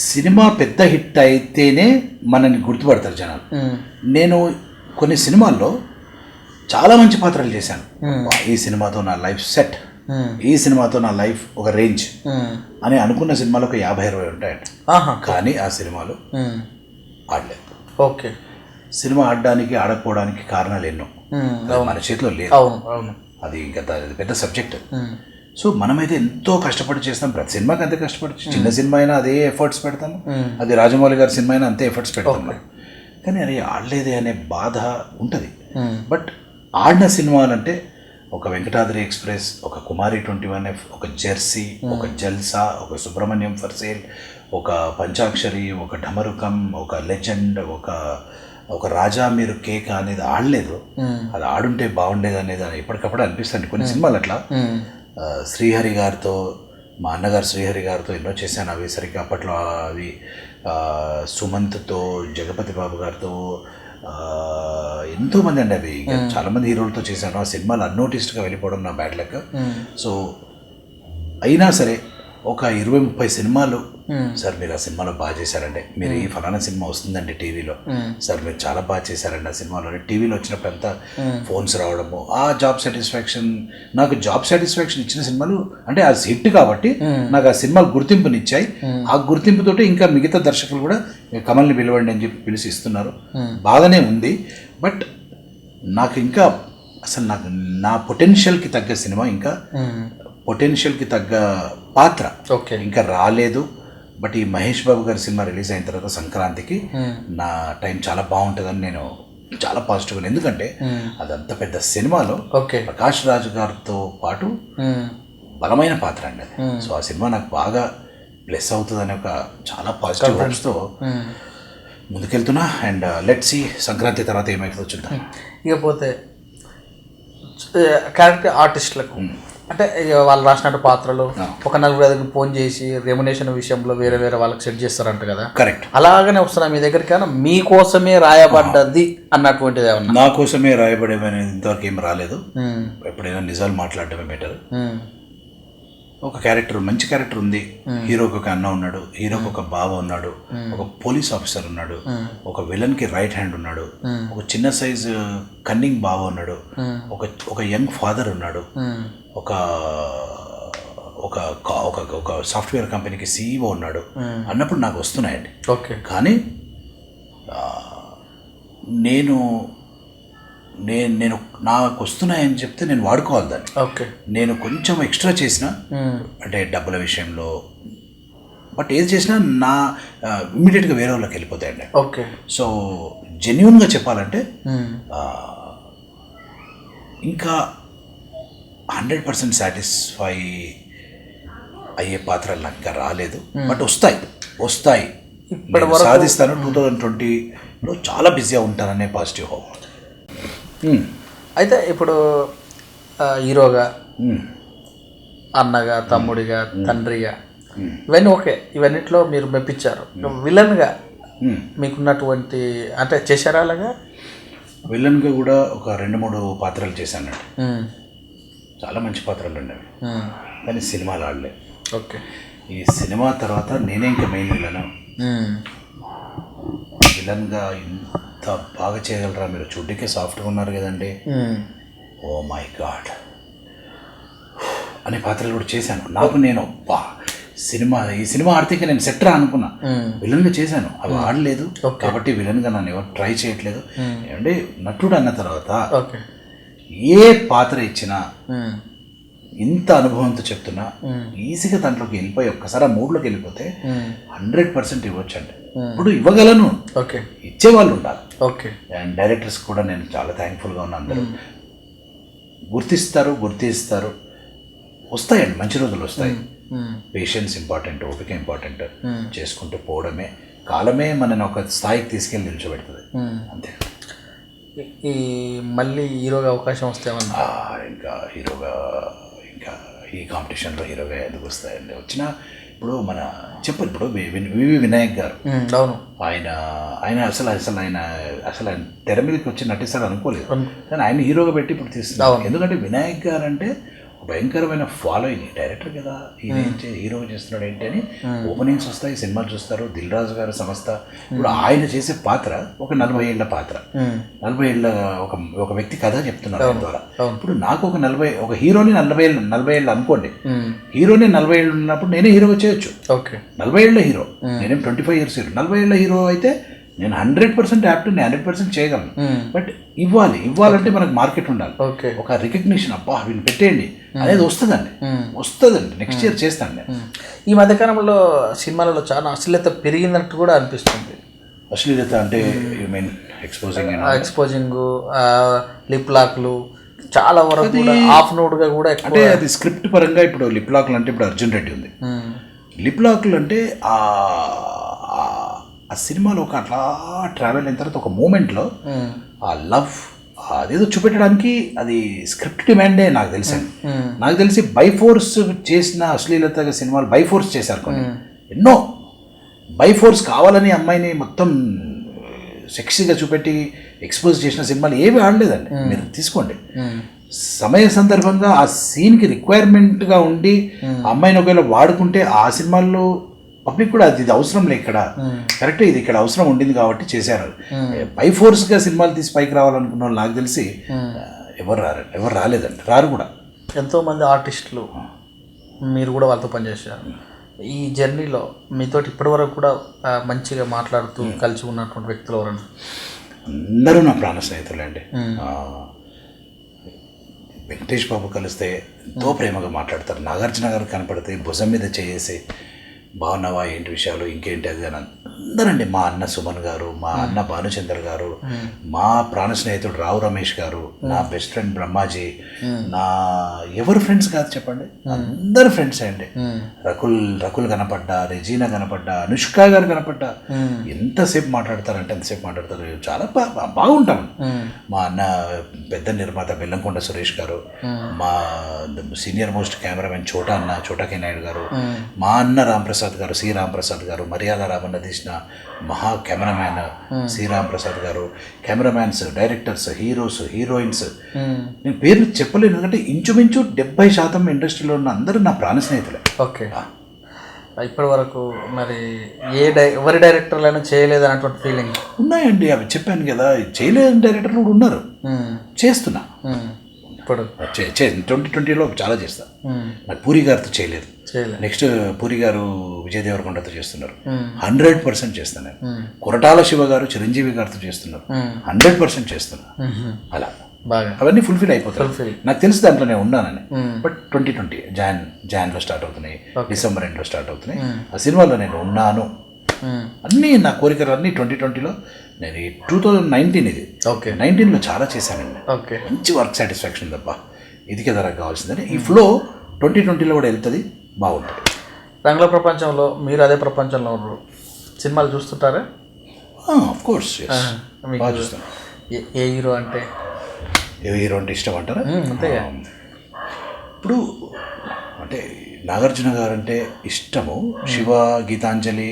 సినిమా పెద్ద హిట్ అయితేనే మనల్ని గుర్తుపడతారు జనాలు. నేను కొన్ని సినిమాల్లో చాలా మంచి పాత్రలు చేశాను, ఈ సినిమాతో నా లైఫ్ సెట్, ఈ సినిమాతో నా లైఫ్ ఒక రేంజ్ అని అనుకున్న సినిమాలు ఒక 50-60 ఉంటాయండి. కానీ ఆ సినిమాలు ఆడలేదు. ఓకే, సినిమా ఆడడానికి ఆడకపోవడానికి కారణాలు ఎన్నో, మన చేతిలో లేదు, అది ఇంకా పెద్ద సబ్జెక్ట్. సో మనమైతే ఎంతో కష్టపడి చేస్తాం, ప్రతి సినిమాకి అంతే కష్టపడి, చిన్న సినిమా అయినా అదే ఎఫర్ట్స్ పెడతాము, అది రాజమౌళి గారి సినిమా అయినా అంతే ఎఫర్ట్స్ పెడతాము. కానీ అది ఆడలేదే అనే బాధ ఉంటుంది. బట్ ఆడిన సినిమాలంటే ఒక వెంకటాద్రి ఎక్స్ప్రెస్, ఒక కుమారి 21F, ఒక జెర్సీ, ఒక జల్సా, ఒక సుబ్రహ్మణ్యం ఫర్ సేల్, ఒక పంచాక్షరి, ఒక ఢమరుకం, ఒక లెజెండ్, ఒక రాజా మీరు కేక అనేది ఆడలేదు. అది ఆడుంటే బాగుండేది అనేది ఎప్పటికప్పుడు అనిపిస్తుంది. కొన్ని సినిమాలు అట్లా శ్రీహరి గారితో, మా అన్నగారు శ్రీహరి గారితో ఎన్నో చేశాను, అవి సరిగ్గా అప్పట్లో అవి సుమంత్తో, జగపతి బాబు గారితో ఎంతోమంది అండి, అవి చాలామంది హీరోలతో చేశాను. ఆ సినిమాలు అన్నోటిస్ట్గా వెళ్ళిపోవడం నా బ్యాడ్ లక్. సో అయినా సరే ఒక 20-30 సినిమాలు, సార్ మీరు ఆ సినిమాలో బాగా చేశారంటే, మీరు ఈ ఫలానా సినిమా వస్తుందండి టీవీలో, సార్ మీరు చాలా బాగా చేశారండి ఆ సినిమాలో, టీవీలో వచ్చినప్పుడు అంతా ఫోన్స్ రావడము, ఆ జాబ్ సాటిస్ఫాక్షన్, నాకు జాబ్ సాటిస్ఫాక్షన్ ఇచ్చిన సినిమాలు అంటే ఆ హిట్ కాబట్టి నాకు ఆ సినిమాలు గుర్తింపునిచ్చాయి. ఆ గుర్తింపుతోటి ఇంకా మిగతా దర్శకులు కూడా కమల్ని పిలవండి అని చెప్పి పిలిచి ఇస్తున్నారు, బాగానే ఉంది. బట్ నాకు ఇంకా అసలు నాకు నా పొటెన్షియల్కి తగ్గ సినిమా, ఇంకా పొటెన్షియల్కి తగ్గ పాత్ర ఇంకా రాలేదు. బట్ ఈ మహేష్ బాబు గారి సినిమా రిలీజ్ అయిన తర్వాత సంక్రాంతికి నా టైం చాలా బాగుంటుందని నేను చాలా పాజిటివ్గా, ఎందుకంటే అదంత పెద్ద సినిమాలో ప్రకాష్ రాజ్ గారితో పాటు బలమైన పాత్ర అండి అది. సో ఆ సినిమా నాకు బాగా ప్లస్ అవుతుందని ఒక చాలా పాజిటివ్ హోప్స్తో ముందుకెళ్తున్నా. అండ్ లెట్స్ సీ సంక్రాంతి తర్వాత ఏమైతుందో చూద్దాం. ఇకపోతే క్యారెక్టర్ ఆర్టిస్టులకు అంటే వాళ్ళు రాసినట్టు పాత్రలు ఒక నలుగురు దగ్గర ఫోన్ చేసి రెమ్యునేషన్ విషయంలో వేరే వేరే వాళ్ళకి సెట్ చేస్తారంట కదా. కరెక్ట్. అలాగనే వస్తున్నా మీ దగ్గరికి, కానీ మీకోసమే రాయబడ్డది అన్నటువంటిది ఏమన్నా? నా కోసమే రాయబడేమని ఇంతవరకు ఏం రాలేదు. ఎప్పుడైనా నిజాలు మాట్లాడటమే బెటర్. ఒక క్యారెక్టర్, మంచి క్యారెక్టర్ ఉంది. హీరోకి ఒక అన్న ఉన్నాడు, హీరోకి ఒక బావ ఉన్నాడు, ఒక పోలీస్ ఆఫీసర్ ఉన్నాడు, ఒక విలన్కి రైట్ హ్యాండ్ ఉన్నాడు, ఒక చిన్న సైజు కన్నింగ్ బావ ఉన్నాడు, ఒక యంగ్ ఫాదర్ ఉన్నాడు, ఒక ఒక ఒక ఒక సాఫ్ట్వేర్ కంపెనీకి సీఈఓ ఉన్నాడు అన్నప్పుడు నాకు వస్తున్నాయండి. ఓకే. కానీ నేను నాకు వస్తున్నాయని చెప్తే నేను వాడుకోవాలి దాన్ని. ఓకే. నేను కొంచెం ఎక్స్ట్రా చేసిన అంటే డబ్బుల విషయంలో, బట్ ఏది చేసినా నా ఇమ్మీడియట్గా వేరే వాళ్ళకి వెళ్ళిపోతాయండి. ఓకే. సో జెన్యూన్గా చెప్పాలంటే ఇంకా 100% సాటిస్ఫై అయ్యే పాత్రలు నాకు ఇంకా రాలేదు. బట్ వస్తాయి సాధిస్తాను. 2020లో చాలా బిజీగా ఉంటాననే పాజిటివ్ హోప్. అయితే ఇప్పుడు హీరోగా, అన్నగా, తమ్ముడిగా, తండ్రిగా, ఇవన్నీ ఓకే, ఇవన్నిట్లో మీరు మెప్పించారు. విలన్గా మీకున్నటువంటి అంటే చేశారా? అలాగా విలన్గా కూడా ఒక 2-3 పాత్రలు చేశానండి. చాలా మంచి పాత్రలు అండి అవి, కానీ సినిమాలు ఆడలే. ఓకే. ఈ సినిమా తర్వాత నేనే ఇంకా మెయిన్ విలన్గా ఇంత బాగా చేయగలరా మీరు? చూడ్డికే సాఫ్ట్గా ఉన్నారు కదండి. ఓ మై గాడ్ అనే పాత్రలు కూడా చేశాను. నేను ఈ సినిమా ఆడితే నేను సెట్రా అనుకున్నా. విలన్గా చేశాను, అవి ఆడలేదు కాబట్టి విలన్గా నన్ను ఎవరు ట్రై చేయట్లేదు. ఏమంటే నటుడు అన్న తర్వాత ఏ పాత్ర ఇచ్చినా ఇంత అనుభవంతో చెప్తున్నా ఈజీగా దాంట్లోకి వెళ్ళిపోయి ఒక్కసారి ఆ మూడ్లోకి వెళ్ళిపోతే 100% ఇవ్వచ్చండి. ఇప్పుడు ఇవ్వగలను, ఇచ్చేవాళ్ళు ఉండాలి. ఓకే. అండ్ డైరెక్టర్స్ కూడా నేను చాలా థ్యాంక్ఫుల్గా ఉన్నాను. అందరూ గుర్తిస్తారు. వస్తాయండి, మంచి రోజులు వస్తాయి. పేషెన్స్ ఇంపార్టెంట్, ఓపిక ఇంపార్టెంట్. చేసుకుంటూ పోవడమే, కాలమే మనని ఒక స్థాయికి తీసుకెళ్ళి నిల్చోబెడుతుంది. అంతే. ఈ మళ్ళీ హీరోగా అవకాశం వస్తాయన్నా? ఇంకా ఈ కాంపిటీషన్లో హీరోగా ఎందుకు వస్తాయండి? వచ్చినా ఇప్పుడు ఇప్పుడు వివి వినాయక్ గారు, అవును, ఆయన అసలు ఆయన తెర మీదకి వచ్చి నటిస్తాడు అనుకోలేదు, కానీ ఆయన హీరోగా పెట్టి ఇప్పుడు తీస్తున్నారు. ఎందుకంటే వినాయక్ గారు అంటే భయంకరమైన ఫాలోయింగ్, డైరెక్టర్ కదా, ఇదేంటి హీరోగా చేస్తున్నాడు ఏంటి అని ఓపెనింగ్స్ వస్తాయి, సినిమాలు చూస్తారు. దిల్ రాజు గారు సంస్థ. ఇప్పుడు ఆయన చేసే పాత్ర ఒక 40 ఏళ్ల పాత్ర, 40 ఏళ్ళ ఒక వ్యక్తి కథ చెప్తున్నారు ఆయన ద్వారా. ఇప్పుడు నాకు ఒక హీరోని 40 ఏళ్ళు అనుకోండి, హీరోని 40 ఏళ్ళు ఉన్నప్పుడు నేనే హీరోగా చేయొచ్చు. 40 ఏళ్ళ హీరో, నేనేం 25 years హీరో. 40 ఏళ్ళ హీరో అయితే నేను 100% యాప్ట్, నేను 100% చేయగలను. బట్ ఇవ్వాలంటే మనకు మార్కెట్ ఉండాలి, ఒక రికగ్నిషన్. అబ్బా వీళ్ళు పెట్టేయండి అనేది వస్తుందండి. నెక్స్ట్ ఇయర్ చేస్తాను నేను. ఈ మధ్యకాలంలో సినిమాలలో చాలా అశ్లీలత పెరిగినట్టు కూడా అనిపిస్తుంది. అశ్లీలత అంటే యు మీన్ ఎక్స్పోజింగ్, లిప్ లాక్లు చాలా వరకు హాఫ్ నోడ్గా కూడా. అంటే అది స్క్రిప్ట్ పరంగా. ఇప్పుడు లిప్ లాక్లు అంటే ఇప్పుడు అర్జున్ రెడ్డి ఉంది. లిప్ లాక్లు అంటే ఆ సినిమాలో ఒక అట్లా ట్రావెల్ అయిన తర్వాత ఒక మూమెంట్లో ఆ లవ్ అదేదో చూపెట్టడానికి అది స్క్రిప్ట్ డిమాండే నాకు తెలిసి బై ఫోర్స్ చేసిన అశ్లీలత సినిమాలు బై ఫోర్స్ చేశారు కొన్ని, ఎన్నో బై ఫోర్స్ కావాలని అమ్మాయిని మొత్తం సెక్సీగా చూపెట్టి ఎక్స్పోజ్ చేసిన సినిమాలు ఏవి ఆడలేదండి. మీరు తీసుకోండి, సమయ సందర్భంగా ఆ సీన్కి రిక్వైర్మెంట్గా ఉండి అమ్మాయిని ఒకవేళ వాడుకుంటే ఆ సినిమాల్లో పబ్లిక్ కూడా ఇది అవసరం లేదు, ఇక్కడ కరెక్ట్, ఇది ఇక్కడ అవసరం ఉండింది కాబట్టి చేశారు. బై ఫోర్స్గా సినిమాలు తీసి పైకి రావాలనుకున్న వాళ్ళు నాకు తెలిసి ఎవరు రాలేదండి, రారు కూడా. ఎంతోమంది ఆర్టిస్టులు మీరు కూడా వాళ్ళతో పనిచేశారు. ఈ జర్నీలో మీతోటి ఇప్పటివరకు కూడా మంచిగా మాట్లాడుతూ కలిసి ఉన్నటువంటి వ్యక్తులు ఎవరన్నా? అందరూ నా ప్రాణ స్నేహితులే అండి. వెంకటేష్ బాబు కలిస్తే ఎంతో ప్రేమగా మాట్లాడతారు. నాగార్జున గారు కనపడితే భుజం మీద చేసి బాగున్నావా, ఏంటి విషయాలు, ఇంకేంటి అది అని అందరండి, మా అన్న సుమన్ గారు, మా అన్న భానుచంద్ర గారు, మా ప్రాణ స్నేహితుడు రావు రమేష్ గారు, నా బెస్ట్ ఫ్రెండ్ బ్రహ్మాజీ, నా ఎవరు ఫ్రెండ్స్ కాదు చెప్పండి, అందరు ఫ్రెండ్స్ అండి. రకుల్ కనపడ్డా, రెజీనా కనపడ్డా, అనుష్క గారు కనపడ్డా, ఎంతసేపు మాట్లాడతారంటే అంతసేపు మాట్లాడతారు. చాలా బాగుంటాం. మా అన్న పెద్ద నిర్మాత బెల్లంకొండ సురేష్ గారు, మా సీనియర్ మోస్ట్ కెమెరామెన్ చోటా కే నాయుడు గారు, మా అన్న రాంప్రసాద్ గారు, సి రాంప్రసాద్ గారు, మర్యాద రామన్న తీసిన మహా కెమెరామ్యాన్ సి రాంప్రసాద్ గారు, కెమెరామ్యాన్స్, డైరెక్టర్స్, హీరోస్, హీరోయిన్స్, నేను పేర్లు చెప్పలేను ఎందుకంటే ఇంచుమించు 70% ఇండస్ట్రీలో ఉన్న అందరూ నా ప్రాణ స్నేహితులే. ఓకే, ఇప్పటి వరకు మరి ఎవరి డైరెక్టర్లైనా చేయలేదు అన్నటువంటి ఫీలింగ్ ఉన్నాయండి. అవి చెప్పాను కదా, చేయలేని డైరెక్టర్లు కూడా ఉన్నారు, చేస్తున్నా. ఇప్పుడు 2020లో చాలా చేస్తా. నాకు పూరి గారితో చేయలేదు, నెక్స్ట్ పూరి గారు విజయ్ దేవరకొండతో చేస్తున్నారు, 100% చేస్తాను నేను. కొరటాల శివ గారు చిరంజీవి గారితో చేస్తున్నారు, 100% చేస్తున్నా. అలా అవన్నీ ఫుల్ఫిల్ అయిపోతాయి. నాకు తెలుసు దాంట్లో నేను ఉన్నానని. బట్ 2020 జాన్లో స్టార్ట్ అవుతున్నాయి, డిసెంబర్ ఎండ్లో స్టార్ట్ అవుతున్నాయి. ఆ సినిమాలో నేను ఉన్నాను. అన్నీ నా కోరికలు అన్నీ 2020లో. నేను 2019 ఇది 19లో చాలా చేశానండి. మంచి వర్క్ సాటిస్ఫాక్షన్ తప్ప ఇది కదా నాకు కావాల్సిందని. ఈ ఫ్లో 2020లో కూడా వెళ్తుంది, బాగుంటుంది. రంగుల ప్రపంచంలో మీరు అదే ప్రపంచంలో ఉన్నారు, సినిమాలు చూస్తుంటారా? ఆఫ్ కోర్స్ బాగా చూస్తాను. ఏ హీరో అంటే ఇష్టం అంటారా? అంతే. ఇప్పుడు అంటే నాగార్జున గారు అంటే ఇష్టము. శివ, గీతాంజలి,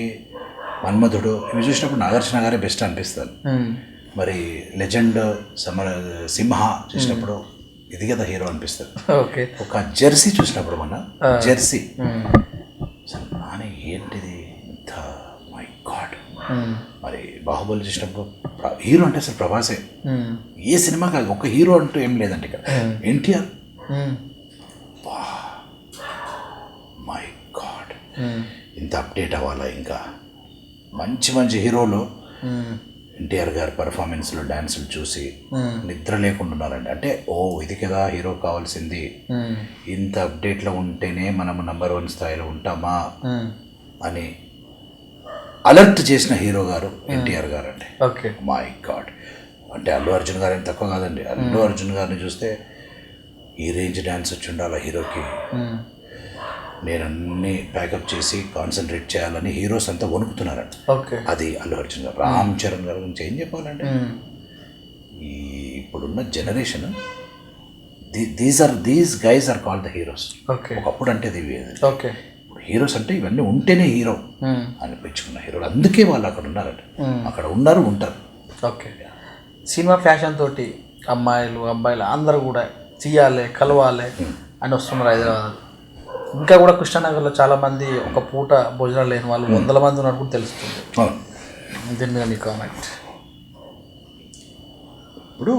మన్మధుడు ఇవి చూసినప్పుడు నాగార్జున గారే బెస్ట్ అనిపిస్తారు. మరి లెజెండ్ సింహ చూసినప్పుడు ఇది కదా హీరో అనిపిస్తుంది. ఒక జెర్సీ చూసినప్పుడు మన జెర్సీ నాని ఏంటిది ఇంత, మై గాడ్. మరి బాహుబలి చూసినప్పుడు హీరో అంటే అసలు ప్రభాసే. ఏ సినిమా కాదు, ఒక హీరో అంటూ ఏం లేదండి ఇక్కడ. ఎన్టీఆర్, మై గాడ్, ఇంత అప్డేట్ అవ్వాలా. ఇంకా మంచి మంచి హీరోలు ఎన్టీఆర్ గారి పర్ఫార్మెన్స్లో డ్యాన్సులు చూసి నిద్ర లేకుండా ఉన్నారండి. అంటే ఇది కదా హీరో కావాల్సింది, ఇంత అప్డేట్లో ఉంటేనే మనం నెంబర్ 1 స్థాయిలో ఉంటామా అని అలర్ట్ చేసిన హీరో గారు ఎన్టీఆర్ గారు అండి. My God. అంటే అల్లు అర్జున్ గారు ఏం తక్కువ కాదండి. అల్లు అర్జున్ గారిని చూస్తే ఈ రేంజ్ డ్యాన్స్ వచ్చి ఉండాలి హీరోకి. నేను అన్ని ప్యాకప్ చేసి కాన్సన్ట్రేట్ చేయాలని హీరోస్ అంతా వణుకుతున్నారండి. అది అల్లు అర్జున్ గారు. రామ్ చరణ్ గారి గురించి ఏం చెప్పాలంటే, ఈ ఇప్పుడున్న generation these guys are called the heroes. ఒకప్పుడు అంటే హీరోస్ అంటే ఇవన్నీ ఉంటేనే హీరో అనిపించుకున్న హీరోలు. అందుకే వాళ్ళు అక్కడ ఉన్నారండి, అక్కడ ఉన్నారు, ఉంటారు. సినిమా ఫ్యాషన్ తోటి అమ్మాయిలు అబ్బాయిలు అందరూ కూడా చేయాలి, కలవాలి అని వస్తున్నారు హైదరాబాద్. ఇంకా కూడా కృష్ణానగర్లో చాలామంది ఒక పూట భోజనాలు లేని వాళ్ళు 100 మంది ఉన్నట్టు కూడా తెలుస్తుంది. దీని మీద నీ కామెంట్? ఇప్పుడు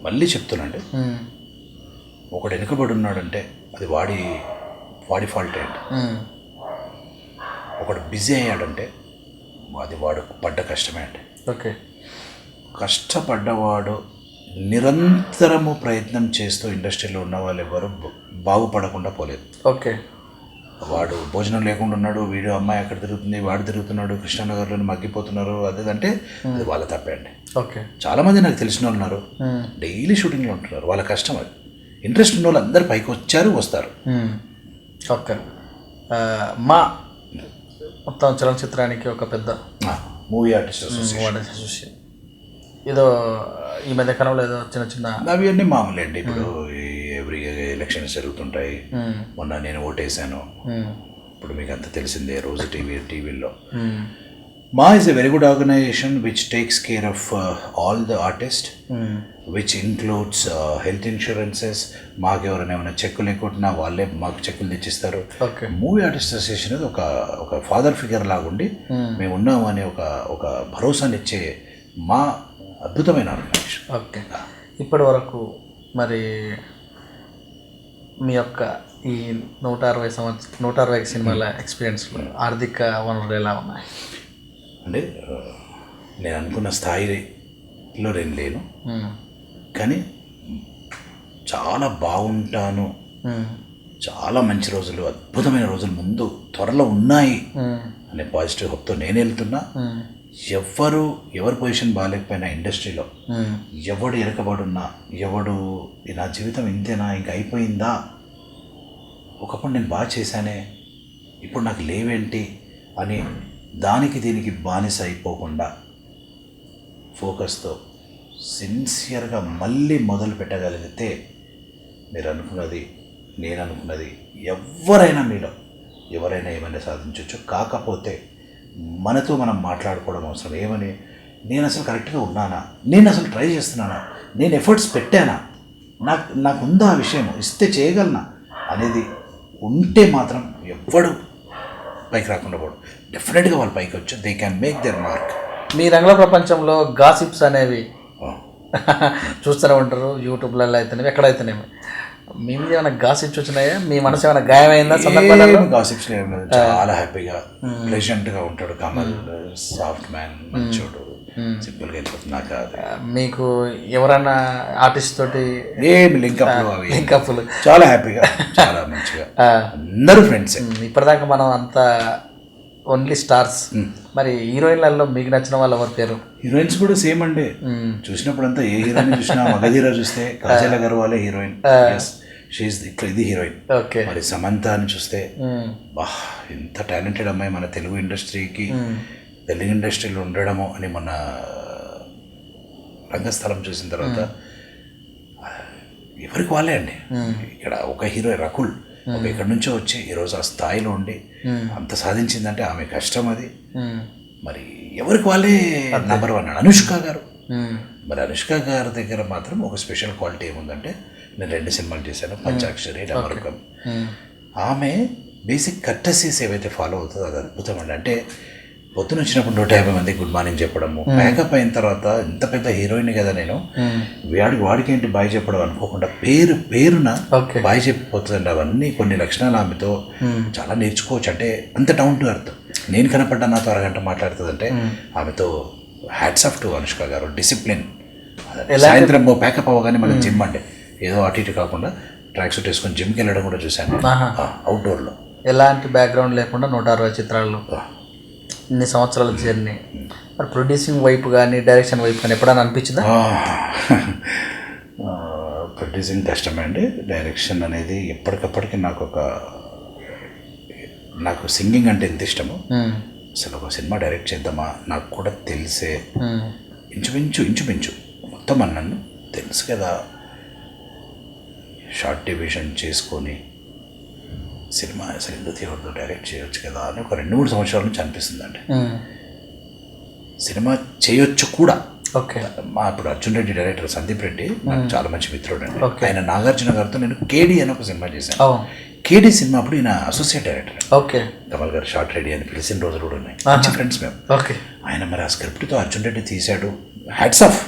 మళ్ళీ చెప్తున్నాండి, ఒకడు వెనుకబడి ఉన్నాడంటే అది వాడి ఫాల్ట్ ఏంటి. ఒకడు బిజీ అయ్యాడంటే అది వాడు పడ్డ కష్టమే అండి. కష్టపడ్డవాడు నిరంతరము ప్రయత్నం చేస్తూ ఇండస్ట్రీలో ఉన్న వాళ్ళు ఎవరు బాగుపడకుండా పోలేదు. వాడు భోజనం లేకుండా ఉన్నాడు, వీడు అమ్మాయి అక్కడ తిరుగుతుంది, వాడు తిరుగుతున్నాడు, కృష్ణానగర్లో మగ్గిపోతున్నారు, అదేదంటే అది వాళ్ళ తప్పే అండి. చాలామంది నాకు తెలిసిన వాళ్ళు ఉన్నారు, డైలీ షూటింగ్లో ఉంటున్నారు, వాళ్ళ కష్టం అది. ఇంట్రెస్ట్ ఉన్న వాళ్ళు అందరు పైకి వస్తారు. మా మొత్తం చలనచిత్రానికి ఒక పెద్ద మూవీ ఆర్టిస్ట్ అసోసియేషన్ ఏదో ఈ మధ్య కాలంలో ఏదో చిన్న అవి అన్నీ మామూలే అండి. ఇప్పుడు ఎవ్రీ ఎలక్షన్స్ జరుగుతుంటాయి. మొన్న నేను ఓటేసాను, ఇప్పుడు మీకు అంతా తెలిసిందే, రోజు టీవీలో. మా is a very good organization which takes care of all the artists, which includes health insurances. మాకు ఎవరైనా ఏమైనా చెక్కులు లేకుండా వాళ్ళే మాకు చెక్కులు తెచ్చిస్తారు. మూవీ ఆర్టిస్ట్ అసోసియేషన్ అనేది ఒక ఫాదర్ ఫిగర్ లాగుండి మేము ఉన్నాము అనే ఒక భరోసానిచ్చే మా అద్భుతమైన ఆర్గనైజేషన్. ఇప్పటి వరకు మరి మీ యొక్క ఈ 160 సినిమాల ఎక్స్పీరియన్స్లో ఆర్థిక వనరులు ఎలా ఉన్నాయి? అంటే నేను అనుకున్న స్థాయిలో నేను లేను, కానీ చాలా బాగుంటాను. చాలా మంచి రోజులు, అద్భుతమైన రోజులు ముందు త్వరలో ఉన్నాయి అనే పాజిటివ్ హోప్తో నేను వెళ్తున్నా. ఎవరి పొజిషన్ బాగాలేకపోయినా ఇండస్ట్రీలో, ఎవడు ఎరకబడున్నా, ఎవడు నా జీవితం ఇంతేనా ఇంకా అయిపోయిందా, ఒకప్పుడు నేను బాగా చేశానే ఇప్పుడు నాకు లేవేంటి అని దానికి దీనికి బానిస అయిపోకుండా ఫోకస్తో సిన్సియర్గా మళ్ళీ మొదలు పెట్టగలిగితే మీరు అనుకున్నది, నేను అనుకున్నది, ఎవరైనా మీలో ఎవరైనా ఏమైనా సాధించవచ్చు. కాకపోతే మనతో మనం మాట్లాడుకోవడం అవసరం. ఏమని, నేను అసలు కరెక్ట్గా ఉన్నానా, నేను అసలు ట్రై చేస్తున్నానా, నేను ఎఫర్ట్స్ పెట్టానా, నాకు ఉందా ఆ విషయం, ఇస్తే చేయగలనా అనేది ఉంటే మాత్రం ఎవ్వడు పైకి రాకుండా పోవడం. డెఫినెట్గా వాళ్ళు పైకి వచ్చి they can make their mark. మీ రంగుల ప్రపంచంలో గాసిప్స్ అనేవి చూస్తూనే ఉంటారు, యూట్యూబ్లలో అయితేనేవి ఎక్కడైతేనేమి. మీ మీద ఏమైనా గాసిప్స్ వచ్చినాయా? మీ మనసు ఏమైనా గాయమైందా సందర్భాలలో? గాసిప్స్ చాలా హ్యాపీగా ప్లెజెంట్గా ఉంటాడు కమల్. సాఫ్ట్ మ్యాన్, మంచోడు, సింపుల్గా వెళ్ళిపోతుంది. నాకు మీకు ఎవరైనా ఆర్టిస్ట్ తోటి ఏమి లింకప్లు చాలా హ్యాపీగా, చాలా మంచిగా అందరూ ఫ్రెండ్స్. ఇప్పటిదాకా మనం అంతా ఓన్లీ స్టార్స్. మరి హీరోయిన్లలో మీకు నచ్చిన వాళ్ళు ఎవరి పేరు? హీరోయిన్స్ కూడా సేమ్ అండి. చూసినప్పుడు అంతా ఏ హీరోయిన్ చూసినా, మగధీర చూస్తే కాజల్ అగర్వాలే హీరోయిన్, ఇది హీరోయిన్. మరి సమంత అని చూస్తే బా ఎంత టాలెంటెడ్ అమ్మాయి, మన తెలుగు ఇండస్ట్రీలో ఉండడము అని మొన్న రంగస్థలం చూసిన తర్వాత ఎవరికి వాళ్ళే అండి. ఇక్కడ ఒక హీరో రకుల్ ఎక్కడి నుంచో వచ్చి ఈరోజు ఆ స్థాయిలో ఉండి అంత సాధించిందంటే ఆమె కష్టం అది. మరి ఎవరికి వాళ్ళే నెంబర్ 1. అనుష్క గారు, మరి అనుష్క గారి దగ్గర మాత్రం ఒక స్పెషల్ క్వాలిటీ ఏముందంటే, నేను 2 సినిమాలు చేశాను, పంచాక్షరి, డమరుకం. ఆమె బేసిక్ కర్టసీస్ ఏవైతే ఫాలో అవుతుందో అది అద్భుతం అండి. అంటే పొద్దున వచ్చినప్పుడు 150 మందికి గుడ్ మార్నింగ్ చెప్పడము, మేకప్ అయిన తర్వాత ఇంత పెద్ద హీరోయిన్ కదా నేను, వాడికి ఏంటి బాయ్ చెప్పడం అనుకోకుండా పేరున బాయ్ చెప్పిపోతుందండి. అవన్నీ కొన్ని లక్షణాలు ఆమెతో చాలా నేర్చుకోవచ్చు. అంటే అంత డౌన్ టు ఎర్త్. నేను కనపడ్డా నాతో అరగంట మాట్లాడుతుందంటే ఆమెతో హ్యాట్స్ ఆఫ్ టు అనుష్క గారు. డిసిప్లిన్. సాయంత్రం ప్యాకప్ అవ్వగానే మనకి జిమ్ అంటే ఏదో అటు ఇటు కాకుండా ట్రాక్ సూట్ వేసుకొని జిమ్కి వెళ్ళడం కూడా చూశాను అవుట్డోర్లో. ఎలాంటి బ్యాక్గ్రౌండ్ లేకుండా 160 చిత్రాలు, ఇన్ని సంవత్సరాల జర్నీ. మరి ప్రొడ్యూసింగ్ వైపు కానీ డైరెక్షన్ వైపు కానీ ఎప్పుడైనా అనిపించిందా? ప్రొడ్యూసింగ్ కష్టమే అండి. డైరెక్షన్ అనేది ఎప్పటికప్పటికి నాకు సింగింగ్ అంటే ఎంత ఇష్టమో, అసలు ఒక సినిమా డైరెక్ట్ చేద్దామా నాకు కూడా తెలిసే. ఇంచుమించు మొత్తం అన్నాను తెలుసు కదా, షార్ట్ డివిజన్ చేసుకొని సినిమా అసలు ఎందుకు తీయవద్దు, డైరెక్ట్ చేయొచ్చు కదా అని ఒక 2-3 సంవత్సరాల నుంచి అనిపిస్తుందండి. సినిమా చేయొచ్చు కూడా. ఇప్పుడు అర్జున్ రెడ్డి డైరెక్టర్ సందీప్ రెడ్డి నాకు చాలా మంచి మిత్రుడు అండి. ఆయన నాగార్జున గారితో నేను కేడీ అని ఒక సినిమా చేశాను. కేడీ సినిమా అప్పుడు ఈయన అసోసియేట్ డైరెక్టర్. కమల్ గారు షార్ట్ రెడీ అని పిలిచిన రోజులు కూడా ఉన్నాయి. మంచి ఫ్రెండ్స్ మేము. ఆయన మరి ఆ స్క్రిప్ట్తో అర్జున్ రెడ్డి తీశాడు, హ్యాట్స్ ఆఫ్.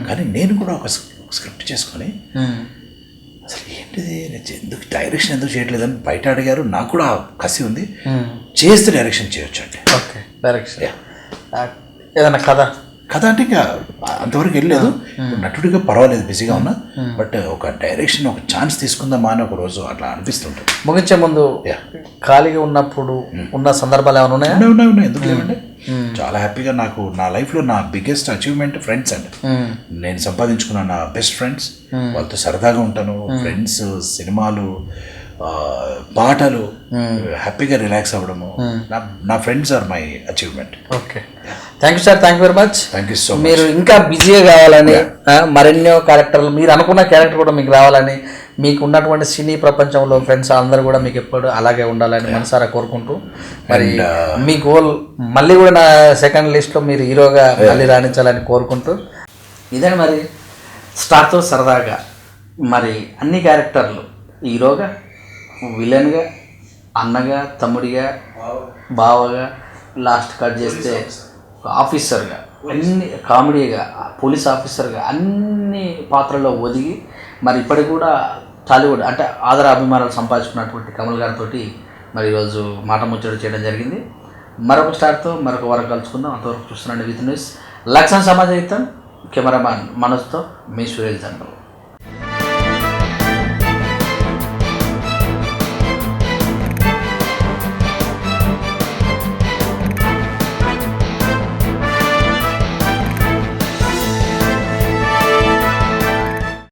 కానీ నేను కూడా ఒక స్క్రిప్ట్ చేసుకొని అసలు ఏంటిది, ఎందుకు డైరెక్షన్ ఎందుకు చేయట్లేదని బయట అడిగారు. నాకు కూడా కసి ఉంది, చేస్తే డైరెక్షన్ చేయొచ్చు అండి. డైరెక్షన్ ఏదన్నా కథ అంటే ఇంకా అంతవరకు వెళ్ళలేదు. నటుడిగా పర్వాలేదు, బిజీగా ఉన్నా. బట్ ఒక డైరెక్షన్ ఒక ఛాన్స్ తీసుకుందామా అని ఒక రోజు అట్లా అనిపిస్తుంటుంది. ముగించే ముందు ఖాళీగా ఉన్నప్పుడు ఉన్న సందర్భాలు ఏమైనా ఉన్నాయా? ఉన్నాయి, ఎందుకు లేవండి. చాలా హ్యాపీగా నాకు నా లైఫ్లో నా బిగ్గెస్ట్ అచీవ్మెంట్ ఫ్రెండ్స్ అండి. నేను సంపాదించుకున్న నా బెస్ట్ ఫ్రెండ్స్, వాళ్ళతో సరదాగా ఉంటాను. ఫ్రెండ్స్, సినిమాలు, పాటలు, హ్యాపీగా రిలాక్స్ అవ్వడము. నా friends are my achievement. Thank you sir, thank you very much. Thank you so much. మీరు ఇంకా బిజీగా కావాలని, మరెన్నో క్యారెక్టర్లు, మీరు అనుకున్న క్యారెక్టర్ కూడా మీకు రావాలని, మీకు ఉన్నటువంటి సినీ ప్రపంచంలో ఫ్రెండ్స్ అందరూ కూడా మీకు ఎప్పుడు అలాగే ఉండాలని మనసారా కోరుకుంటూ, మరి మీ గోల్ మళ్ళీ కూడా నా సెకండ్ లిస్ట్లో మీరు హీరోగా మళ్ళీ రాణించాలని కోరుకుంటూ, ఇదే మరి స్టార్తో సరదాగా మరి అన్ని క్యారెక్టర్లు హీరోగా, విలన్గా, అన్నగా, తమ్ముడిగా, బావగా, లాస్ట్ కట్ చేస్తే ఆఫీసర్గా, అన్ని కామెడీగా, పోలీస్ ఆఫీసర్గా అన్ని పాత్రల్లో ఒదిగి మరి ఇప్పటికి కూడా టాలీవుడ్ అంటే ఆదర అభిమానాలు సంపాదించుకున్నటువంటి కమల్ గారితో మరి ఈరోజు మాట ముచ్చట చేయడం జరిగింది. మరొక స్టార్తో మరొక వారం కలుసుకుందాం. అంతవరకు చూస్తున్నాండి విత్ న్యూస్. లక్ష్మణ్ సమాజయుతం, కెమెరామ్యాన్ మనోజ్తో మీ సురేష్ దండలు.